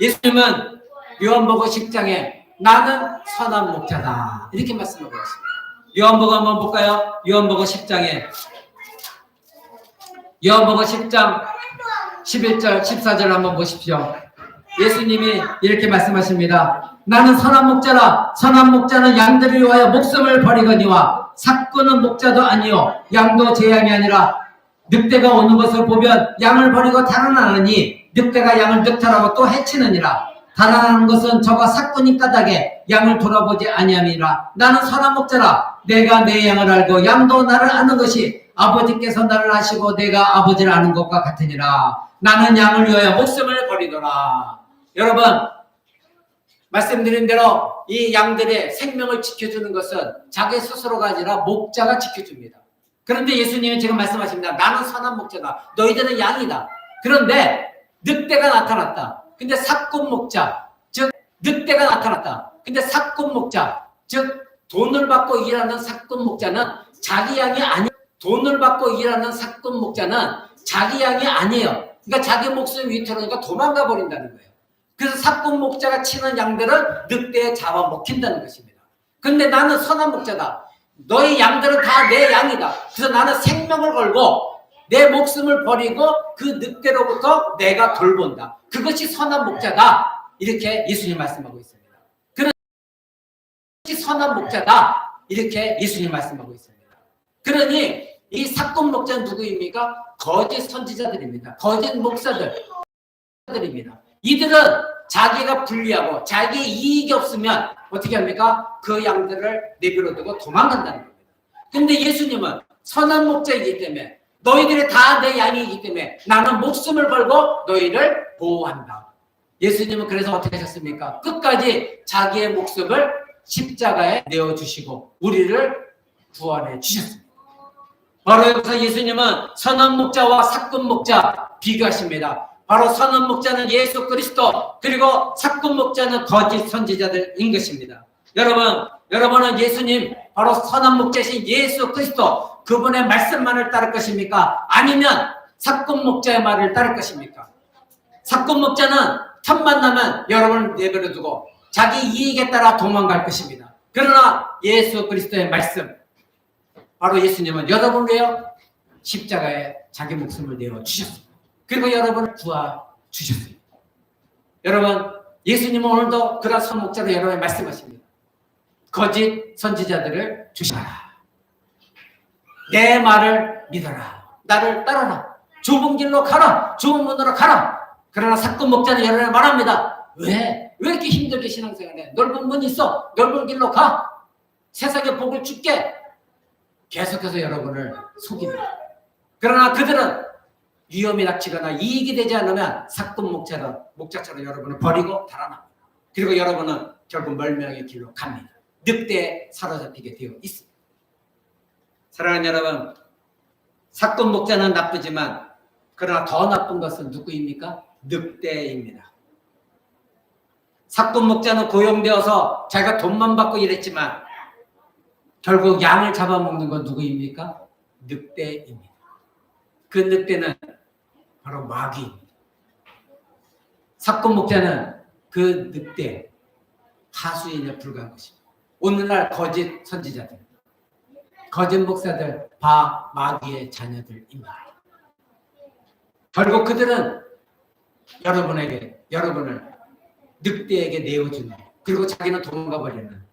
예수님은 요한복음 10장에 나는 선한 목자다 이렇게 말씀하고 있습니다. 요한복음 한번 볼까요? 요한복음 10장에 요한복음 10장 11절 14절 한번 보십시오. 예수님이 이렇게 말씀하십니다. 나는 선한 목자라. 선한 목자는 양들을 위하여 목숨을 버리거니와 삭구는 목자도 아니요 양도 제 양이 아니라 늑대가 오는 것을 보면 양을 버리고 달아나느니 늑대가 양을 늑탈하고 또 해치느니라. 달아나는 것은 저가 삭구니 까닭에 양을 돌아보지 아니함이라. 나는 선한 목자라. 내가 내 양을 알고 양도 나를 아는 것이 아버지께서 나를 아시고 내가 아버지를 아는 것과 같으니라. 나는 양을 위하여 목숨을 버리더라. 여러분 말씀드린 대로 이 양들의 생명을 지켜주는 것은 자기 스스로가 아니라 목자가 지켜줍니다. 그런데 예수님이 지금 말씀하십니다. 나는 선한 목자다. 너희들은 양이다. 그런데 늑대가 나타났다. 근데 삭군 목자, 즉 늑대가 나타났다. 근데 삭군 목자, 즉 돈을 받고 일하는 삭군 목자는 자기 양이 아니에요. 돈을 받고 일하는 삭군 목자는 자기 양이 아니에요. 그러니까 자기 목숨 위태로니까 도망가 버린다는 거예요. 그래서 삭군 목자가 치는 양들은 늑대에 잡아먹힌다는 것입니다. 근데 나는 선한 목자다. 너희 양들은 다 내 양이다. 그래서 나는 생명을 걸고 내 목숨을 버리고 그 늑대로부터 내가 돌본다. 그것이 선한 목자다. 이렇게 예수님 말씀하고 있습니다. 그것이 선한 목자다. 이렇게 예수님 말씀하고 있습니다. 그러니 이 삭군 목자는 누구입니까? 거짓 선지자들입니다. 거짓 목사들입니다. 이들은 자기가 불리하고 자기 이익이 없으면 어떻게 합니까? 그 양들을 내버려 두고 도망간다는 겁니다. 근데 예수님은 선한 목자이기 때문에 너희들이 다 내 양이기 때문에 나는 목숨을 걸고 너희를 보호한다. 예수님은 그래서 어떻게 하셨습니까? 끝까지 자기의 목숨을 십자가에 내어주시고 우리를 구원해 주셨습니다. 바로 여기서 예수님은 선한 목자와 삭군 목자 비교하십니다. 바로 선한 목자는 예수 그리스도, 그리고 삭군 목자는 거짓 선지자들인 것입니다. 여러분은 예수님, 바로 선한 목자신 예수 그리스도, 그분의 말씀만을 따를 것입니까? 아니면 삭군 목자의 말을 따를 것입니까? 삭군 목자는 첫 만나면 여러분을 내버려 두고 자기 이익에 따라 도망갈 것입니다. 그러나 예수 그리스도의 말씀, 바로 예수님은 여러분을 위하여 십자가에 자기 목숨을 내어 주셨습니다. 그리고 여러분을 구해주셨습니다. 여러분, 예수님은 오늘도 그런 선목자로 여러분에게 말씀하십니다. 거짓 선지자들을 조심하라. 내 말을 믿어라. 나를 따라라. 좁은 길로 가라. 좁은 문으로 가라. 그러나 삭군 목자는 여러분에게 말합니다. 왜 이렇게 힘들게 신앙생활해? 넓은 문 있어. 넓은 길로 가. 세상의 복을 줄게. 계속해서 여러분을 속입니다. 그러나 그들은 위험이 닥치거나 이익이 되지 않으면 삭군 목자처럼 여러분을 버리고 달아납니다. 그리고 여러분은 결국 멸망의 길로 갑니다. 늑대에 사로잡히게 되어 있습니다. 사랑하는 여러분, 삭군 목자는 나쁘지만 그러나 더 나쁜 것은 누구입니까? 늑대입니다. 삭군 목자는 고용되어서 자기가 돈만 받고 일했지만 결국 양을 잡아먹는 건 누구입니까? 늑대입니다. 그 늑대는 바로 마귀입니다. 사건 목자는 그 늑대 하수인에 불과한 것입니다. 오늘날 거짓 선지자들, 거짓 목사들 마귀의 자녀들입니다. 결국 그들은 여러분을 늑대에게 내어주는, 그리고 자기는 도망가 버리는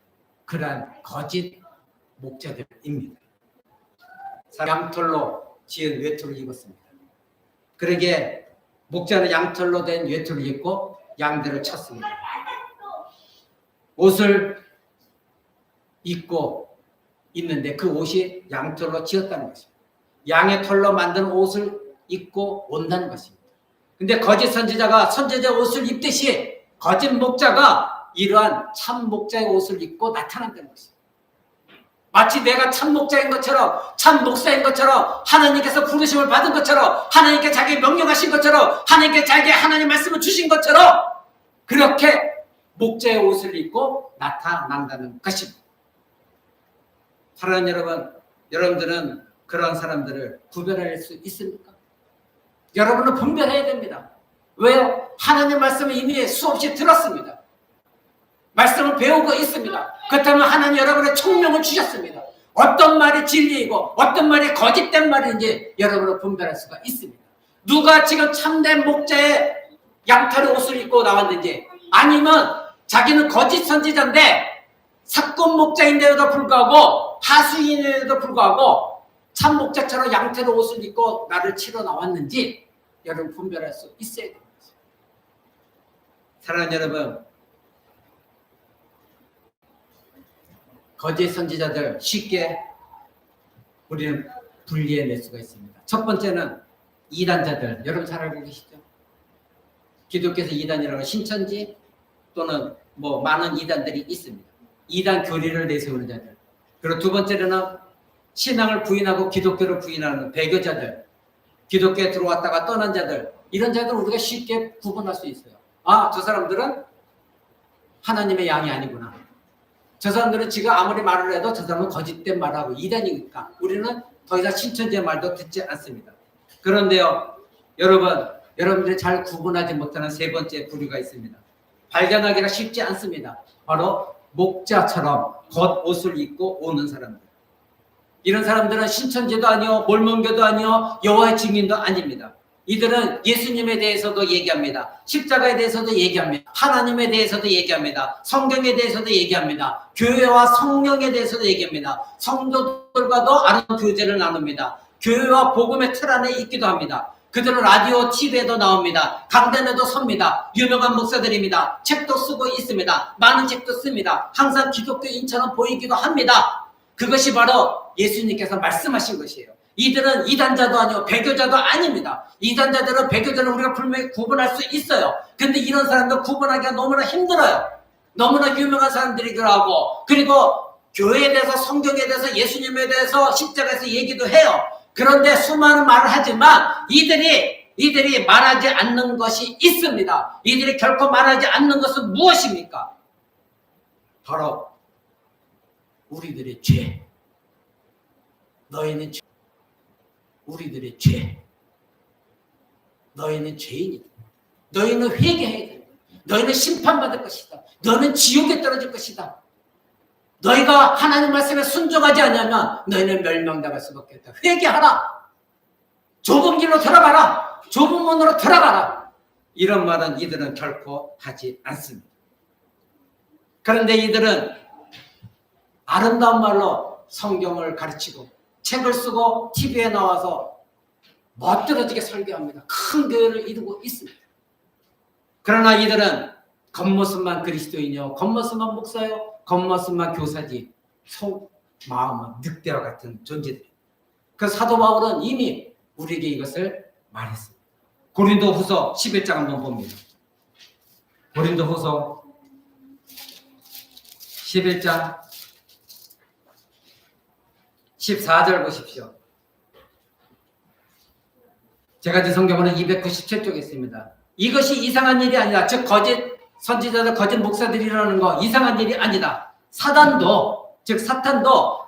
그러한 거짓 목자들입니다. 양털로 지은 외투를 입었습니다. 그러기에 목자는 양털로 된 외투를 입고 양들을 쳤습니다. 옷을 입고 있는데 그 옷이 양털로 지었다는 것입니다. 양의 털로 만든 옷을 입고 온다는 것입니다. 근데 거짓 선지자가 선지자 옷을 입듯이 거짓 목자가 이러한 참 목자의 옷을 입고 나타난다는 것입니다. 마치 내가 참 목자인 것처럼, 참 목사인 것처럼, 하나님께서 부르심을 받은 것처럼, 하나님께 자기 명령하신 것처럼, 하나님께 자기 하나님 말씀을 주신 것처럼 그렇게 목자의 옷을 입고 나타난다는 것입니다. 사랑하는 여러분, 여러분들은 그런 사람들을 구별할 수 있습니까? 여러분은 분별해야 됩니다. 왜요? 하나님 말씀을 이미 수없이 들었습니다. 말씀을 배우고 있습니다. 그렇다면 하나님 여러분의 총명을 주셨습니다. 어떤 말이 진리이고 어떤 말이 거짓된 말인지 여러분은 분별할 수가 있습니다. 누가 지금 참된 목자의 양털의 옷을 입고 나왔는지, 아니면 자기는 거짓 선지자인데 사건 목자인데도 불구하고, 하수인에도 불구하고 참 목자처럼 양털의 옷을 입고 나를 치러 나왔는지 여러분 분별할 수 있어야 됩니다. 사랑하는 여러분, 거짓 선지자들 쉽게 우리는 분리해낼 수가 있습니다. 첫 번째는 이단자들, 여러분 잘 알고 계시죠? 기독교에서 이단이라고 신천지 또는 많은 이단들이 있습니다. 이단 교리를 내세우는 자들. 그리고 두 번째는 신앙을 부인하고 기독교를 부인하는 배교자들, 기독교에 들어왔다가 떠난 자들, 이런 자들 우리가 쉽게 구분할 수 있어요. 아, 저 사람들은 하나님의 양이 아니구나. 저 사람들은 지금 아무리 말을 해도 저 사람은 거짓된 말을 하고 이단이니까 우리는 더 이상 신천지의 말도 듣지 않습니다. 그런데요, 여러분들이 잘 구분하지 못하는 세 번째 부류가 있습니다. 발견하기가 쉽지 않습니다. 바로 목자처럼 겉옷을 입고 오는 사람들. 이런 사람들은 신천지도 아니요, 몰몬교도 아니요, 여호와의 증인도 아닙니다. 이들은 예수님에 대해서도 얘기합니다. 십자가에 대해서도 얘기합니다. 하나님에 대해서도 얘기합니다. 성경에 대해서도 얘기합니다. 교회와 성령에 대해서도 얘기합니다. 성도들과도 아름다운 교제를 나눕니다. 교회와 복음의 틀 안에 있기도 합니다. 그들은 라디오, TV에도 나옵니다. 강단에도 섭니다. 유명한 목사들입니다. 책도 쓰고 있습니다. 많은 책도 씁니다. 항상 기독교인처럼 보이기도 합니다. 그것이 바로 예수님께서 말씀하신 것이에요. 이들은 이단자도 아니고 배교자도 아닙니다. 이단자들은 배교자는 우리가 분명히 구분할 수 있어요. 근데 이런 사람들 구분하기가 너무나 힘들어요. 너무나 유명한 사람들이기도 하고, 그리고 교회에 대해서, 성경에 대해서, 예수님에 대해서, 십자가에서 얘기도 해요. 그런데 수많은 말을 하지만 이들이 말하지 않는 것이 있습니다. 이들이 결코 말하지 않는 것은 무엇입니까? 바로 우리들의 죄. 너희는 죄. 우리들의 죄. 너희는 죄인이다. 너희는 회개해야 된다. 너희는 심판받을 것이다. 너희는 지옥에 떨어질 것이다. 너희가 하나님 말씀에 순종하지 않으면 너희는 멸망당할 수밖에 없다. 회개하라. 좁은 길로 들어가라. 좁은 문으로 들어가라. 이런 말은 이들은 결코 하지 않습니다. 그런데 이들은 아름다운 말로 성경을 가르치고 책을 쓰고 TV에 나와서 멋들어지게 설교합니다. 큰 교회를 이루고 있습니다. 그러나 이들은 겉모습만 그리스도인이요, 겉모습만 목사요, 겉모습만 교사지 속 마음은 늑대와 같은 존재들입니다. 그 사도 바울은 이미 우리에게 이것을 말했습니다. 고린도후서 11장 한번 봅니다. 고린도후서 11장 14절 보십시오. 제가 제 성경은 297쪽에 있습니다. 이것이 이상한 일이 아니라, 즉 거짓 선지자들, 거짓 목사들이라는 거 이상한 일이 아니다. 사탄도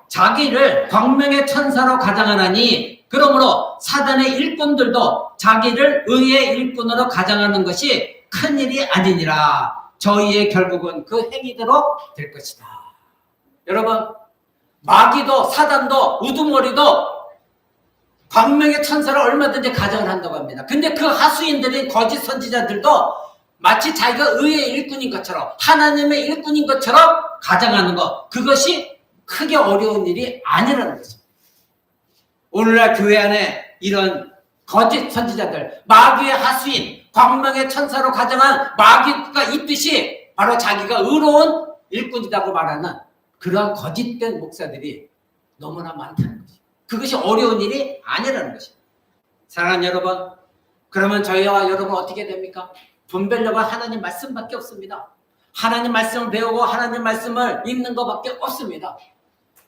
자기를 광명의 천사로 가장하나니 그러므로 사단의 일꾼들도 자기를 의의 일꾼으로 가장하는 것이 큰일이 아니니라. 저희의 결국은 그 행위대로 될 것이다. 여러분, 마귀도 사단도 우두머리도 광명의 천사를 얼마든지 가장을 한다고 합니다. 근데 그 하수인들인 거짓 선지자들도 마치 자기가 의의 일꾼인 것처럼 하나님의 일꾼인 것처럼 가장하는 것, 그것이 크게 어려운 일이 아니라는 것입니다. 오늘날 교회 안에 이런 거짓 선지자들, 마귀의 하수인, 광명의 천사로 가장한 마귀가 있듯이 바로 자기가 의로운 일꾼이라고 말하는 그러한 거짓된 목사들이 너무나 많다는 것입니다. 그것이 어려운 일이 아니라는 것입니다. 사랑하는 여러분, 그러면 저희와 여러분 어떻게 됩니까? 분별력은 하나님 말씀밖에 없습니다. 하나님 말씀을 배우고 하나님 말씀을 읽는 것밖에 없습니다.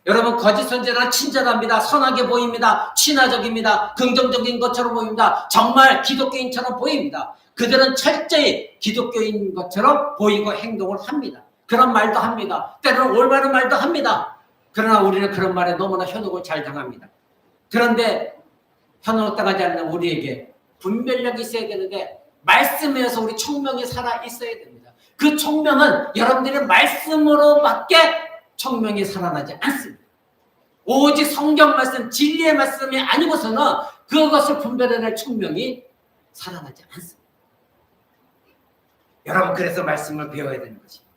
여러분, 거짓 선지자는 친절합니다. 선하게 보입니다. 친화적입니다. 긍정적인 것처럼 보입니다. 정말 기독교인처럼 보입니다. 그들은 철저히 기독교인 것처럼 보이고 행동을 합니다. 그런 말도 합니다. 때로는 올바른 말도 합니다. 그러나 우리는 그런 말에 너무나 현혹을 잘 당합니다. 그런데 현혹 당하지 않는 우리에게 분별력이 있어야 되는데 말씀에서 우리 총명이 살아 있어야 됩니다. 그 총명은 여러분들의 말씀으로밖에 총명이 살아나지 않습니다. 오직 성경 말씀, 진리의 말씀이 아니고서는 그것을 분별해낼 총명이 살아나지 않습니다. 여러분, 그래서 말씀을 배워야 되는 것입니다.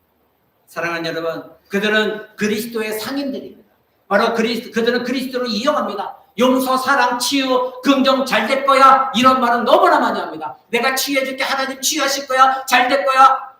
사랑하는 여러분, 그들은 그리스도의 상인들입니다. 바로 그들은 그리스도를 이용합니다. 용서, 사랑, 치유, 긍정, 잘 될 거야, 이런 말은 너무나 많이 합니다. 내가 치유해 줄게, 하나님 치유하실 거야, 잘 될 거야,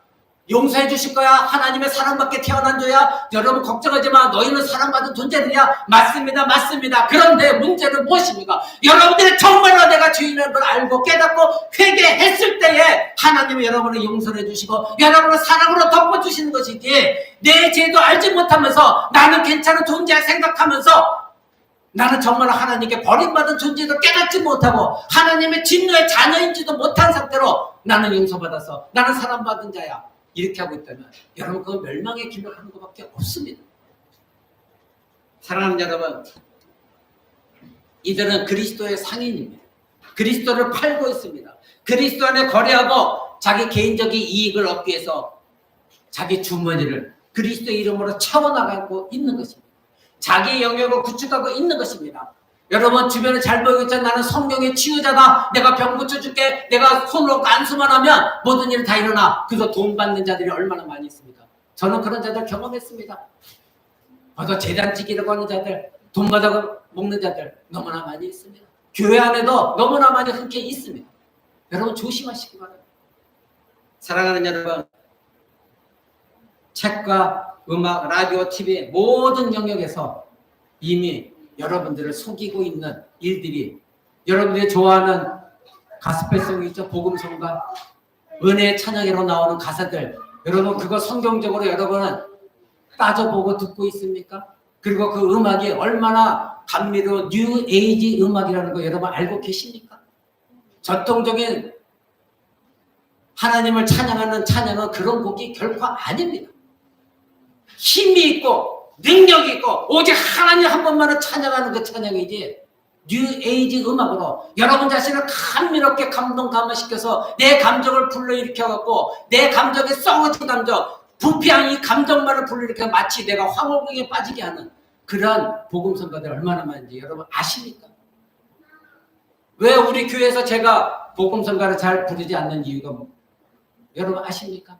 용서해 주실 거야, 하나님의 사랑받게 태어난 자야, 여러분 걱정하지 마, 너희는 사랑받은 존재들이야. 맞습니다, 맞습니다. 그런데 문제는 무엇입니까? 여러분들이 정말로 내가 죄인인 걸 알고 깨닫고 회개했을 때에 하나님이 여러분을 용서해 주시고 여러분을 사랑으로 덮어주시는 것이지, 내 죄도 알지 못하면서 나는 괜찮은 존재야 생각하면서 나는 정말 하나님께 버림받은 존재도 깨닫지 못하고 하나님의 진노의 자녀인지도 못한 상태로 나는 용서받아서 나는 사랑받은 자야, 이렇게 하고 있다면 여러분, 그건 멸망의 길로 가는 것밖에 없습니다. 사랑하는 여러분, 이들은 그리스도의 상인입니다. 그리스도를 팔고 있습니다. 그리스도 안에 거래하고 자기 개인적인 이익을 얻기 위해서 자기 주머니를 그리스도의 이름으로 채워나가고 있는 것입니다. 자기 영역을 구축하고 있는 것입니다. 여러분, 주변에 잘 보이겠죠? 나는 성령의 치유자다. 내가 병 고쳐줄게. 내가 손으로 안수만 하면 모든 일이 다 일어나. 그래서 돈 받는 자들이 얼마나 많이 있습니까? 저는 그런 자들 경험했습니다. 벌써 재단지기라고 하는 자들, 돈 받아 먹는 자들 너무나 많이 있습니다. 교회 안에도 너무나 많이 흔쾌 있습니다. 여러분, 조심하시기 바랍니다. 사랑하는 여러분, 책과 음악, 라디오, TV 모든 영역에서 이미 여러분들을 속이고 있는 일들이, 여러분들이 좋아하는 가스펠송이 있죠? 복음성가, 은혜의 찬양으로 나오는 가사들, 여러분 그거 성경적으로 여러분은 따져보고 듣고 있습니까? 그리고 그 음악이 얼마나 감미로운 뉴 에이지 음악이라는 거 여러분 알고 계십니까? 전통적인 하나님을 찬양하는 찬양은 그런 곡이 결코 아닙니다. 힘이 있고 능력이 있고 오직 하나님 한 번만을 찬양하는 그 찬양이지, 뉴 에이지 음악으로 여러분 자신을 감미롭게 감동감화시켜서 내 감정을 불러일으켜갖고 내 감정에 썩어진 감정, 부패한 이 감정만을 불러일으켜 마치 내가 황홀경에 빠지게 하는 그러한 복음성가들 얼마나 많은지 여러분 아십니까? 왜 우리 교회에서 제가 복음성가를 잘 부르지 않는 이유가 여러분 아십니까?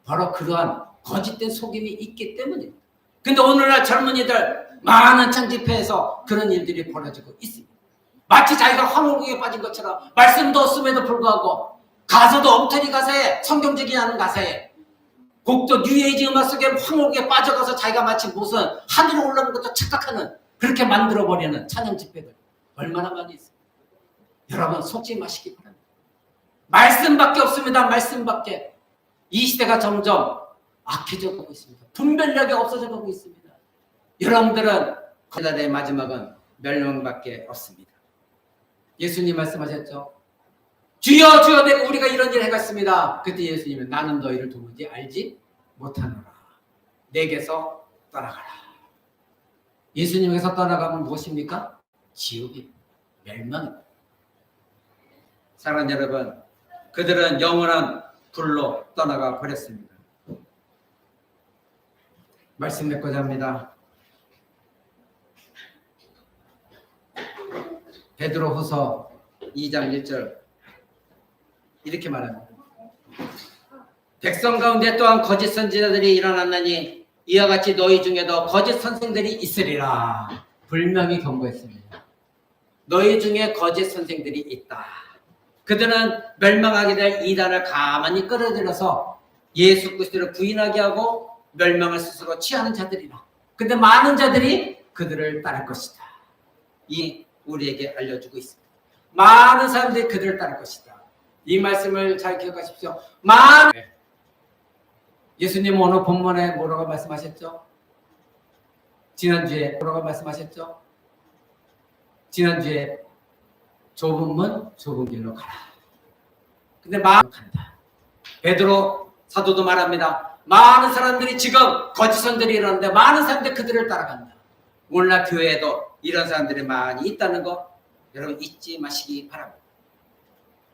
바로 그러한 거짓된 속임이 있기 때문입니다. 근데 오늘날 젊은이들 많은 창집회에서 그런 일들이 벌어지고 있습니다. 마치 자기가 황홀경에 빠진 것처럼 말씀도 없음에도 불구하고 가사도 엉터리 가사에, 성경적이지 않은 가사에, 곡도 뉴에이지 음악 속에 황홀경에 빠져가서 자기가 마치 무슨 하늘에 올라오는 것도 착각하는, 그렇게 만들어버리는 찬양 집회들 얼마나 많이 있습니다. 여러분 속지 마시기 바랍니다. 말씀밖에 없습니다. 말씀밖에. 이 시대가 점점 악해져 가고 있습니다. 분별력이 없어져 가고 있습니다. 여러분들은 그날의 마지막은 멸망밖에 없습니다. 예수님 말씀하셨죠? 주여 주여 내가 우리가 이런 일을 해갔습니다. 그때 예수님은 나는 너희를 도무지 알지 못하노라. 내게서 떠나가라. 예수님에서 떠나가면 무엇입니까? 지옥입니다. 멸망. 사랑하는 여러분, 그들은 영원한 불로 떠나가 버렸습니다. 말씀 맺고자 합니다. 베드로후서 2장 1절 이렇게 말합니다. 백성 가운데 또한 거짓 선지자들이 일어났나니 이와 같이 너희 중에도 거짓 선생들이 있으리라. 분명히 경고했습니다. 너희 중에 거짓 선생들이 있다. 그들은 멸망하게 될 이단을 가만히 끌어들여서 예수 그리스도를 부인하게 하고 멸망을 스스로 취하는 자들이라. 근데 많은 자들이 그들을 따를 것이다. 이 우리에게 알려주고 있습니다. 많은 사람들이 그들을 따를 것이다. 이 말씀을 잘 기억하십시오. 많은 예수님 오늘 본문에 뭐라고 말씀하셨죠? 지난주에 뭐라고 말씀하셨죠? 지난주에 좁은 문 좁은 길로 가라. 근데 많은 간다. 베드로 사도도 말합니다. 많은 사람들이 지금 거짓 선들이 일어나는데 많은 사람들이 그들을 따라간다. 오늘날 교회에도 이런 사람들이 많이 있다는 거 여러분 잊지 마시기 바랍니다.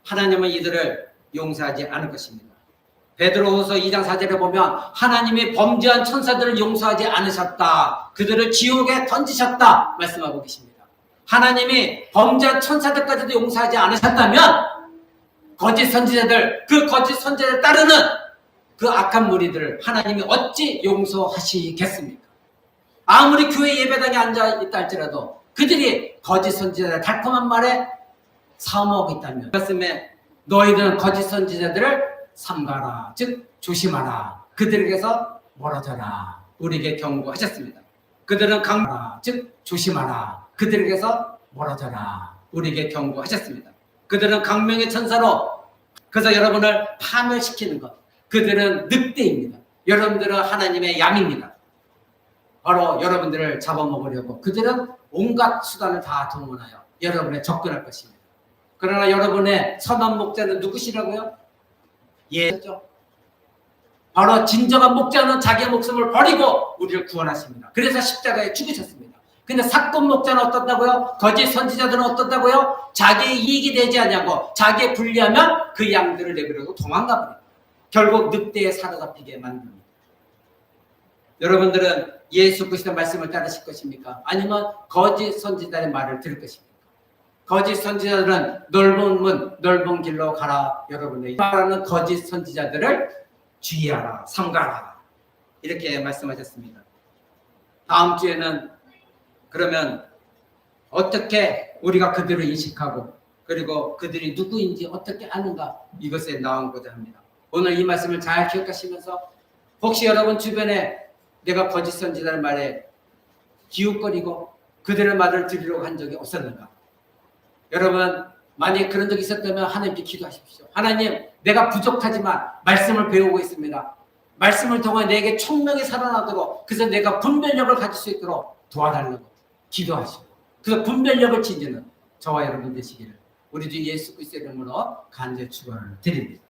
하나님은 이들을 용서하지 않을 것입니다. 베드로후서 2장 4절에 보면 하나님이 범죄한 천사들을 용서하지 않으셨다. 그들을 지옥에 던지셨다 말씀하고 계십니다. 하나님이 범죄한 천사들까지도 용서하지 않으셨다면 거짓 선지자들, 그 거짓 선지자를 따르는 그 악한 무리들을 하나님이 어찌 용서하시겠습니까? 아무리 교회 예배당에 앉아있다 할지라도 그들이 거짓 선지자들 달콤한 말에 사모하고 있다면 말씀에 너희들은 거짓 선지자들을 삼가라, 즉 조심하라, 그들에게서 멀어져라 우리에게 경고하셨습니다. 그들은 강하라, 즉 조심하라, 그들에게서 멀어져라 우리에게 경고하셨습니다. 그들은 강명의 천사로 그래서 여러분을 파멸시키는 것, 그들은 늑대입니다. 여러분들은 하나님의 양입니다. 바로 여러분들을 잡아먹으려고 그들은 온갖 수단을 다 동원하여 여러분에 접근할 것입니다. 그러나 여러분의 선한 목자는 누구시라고요? 예죠. 바로 진정한 목자는 자기의 목숨을 버리고 우리를 구원하십니다. 그래서 십자가에 죽으셨습니다. 근데 사건 목자는 어떻다고요? 거짓 선지자들은 어떻다고요? 자기의 이익이 되지 않냐고 자기의 불리하면 그 양들을 내버리고 도망가 버립니다. 결국 늑대에 사로잡히게 만듭니다. 여러분들은 예수 그리스도의 말씀을 따르실 것입니까? 아니면 거짓 선지자의 말을 들을 것입니까? 거짓 선지자들은 넓은 문, 넓은 길로 가라. 여러분의 말하는 거짓 선지자들을 주의하라, 삼가라. 이렇게 말씀하셨습니다. 다음 주에는 그러면 어떻게 우리가 그들을 인식하고 그리고 그들이 누구인지 어떻게 아는가 이것에 나오고자 합니다. 오늘 이 말씀을 잘 기억하시면서 혹시 여러분 주변에 내가 거짓 선지자의 말에 기웃거리고 그들의 말을 들으려고 한 적이 없었는가? 여러분 만약에 그런 적이 있었다면 하나님께 기도하십시오. 하나님, 내가 부족하지만 말씀을 배우고 있습니다. 말씀을 통해 내게 총명이 살아나도록 그래서 내가 분별력을 가질 수 있도록 도와달라고 기도하시고 그래서 분별력을 지니는 저와 여러분 되시기를 우리 주 예수 그리스도의 이름으로 간절히 축원을 드립니다.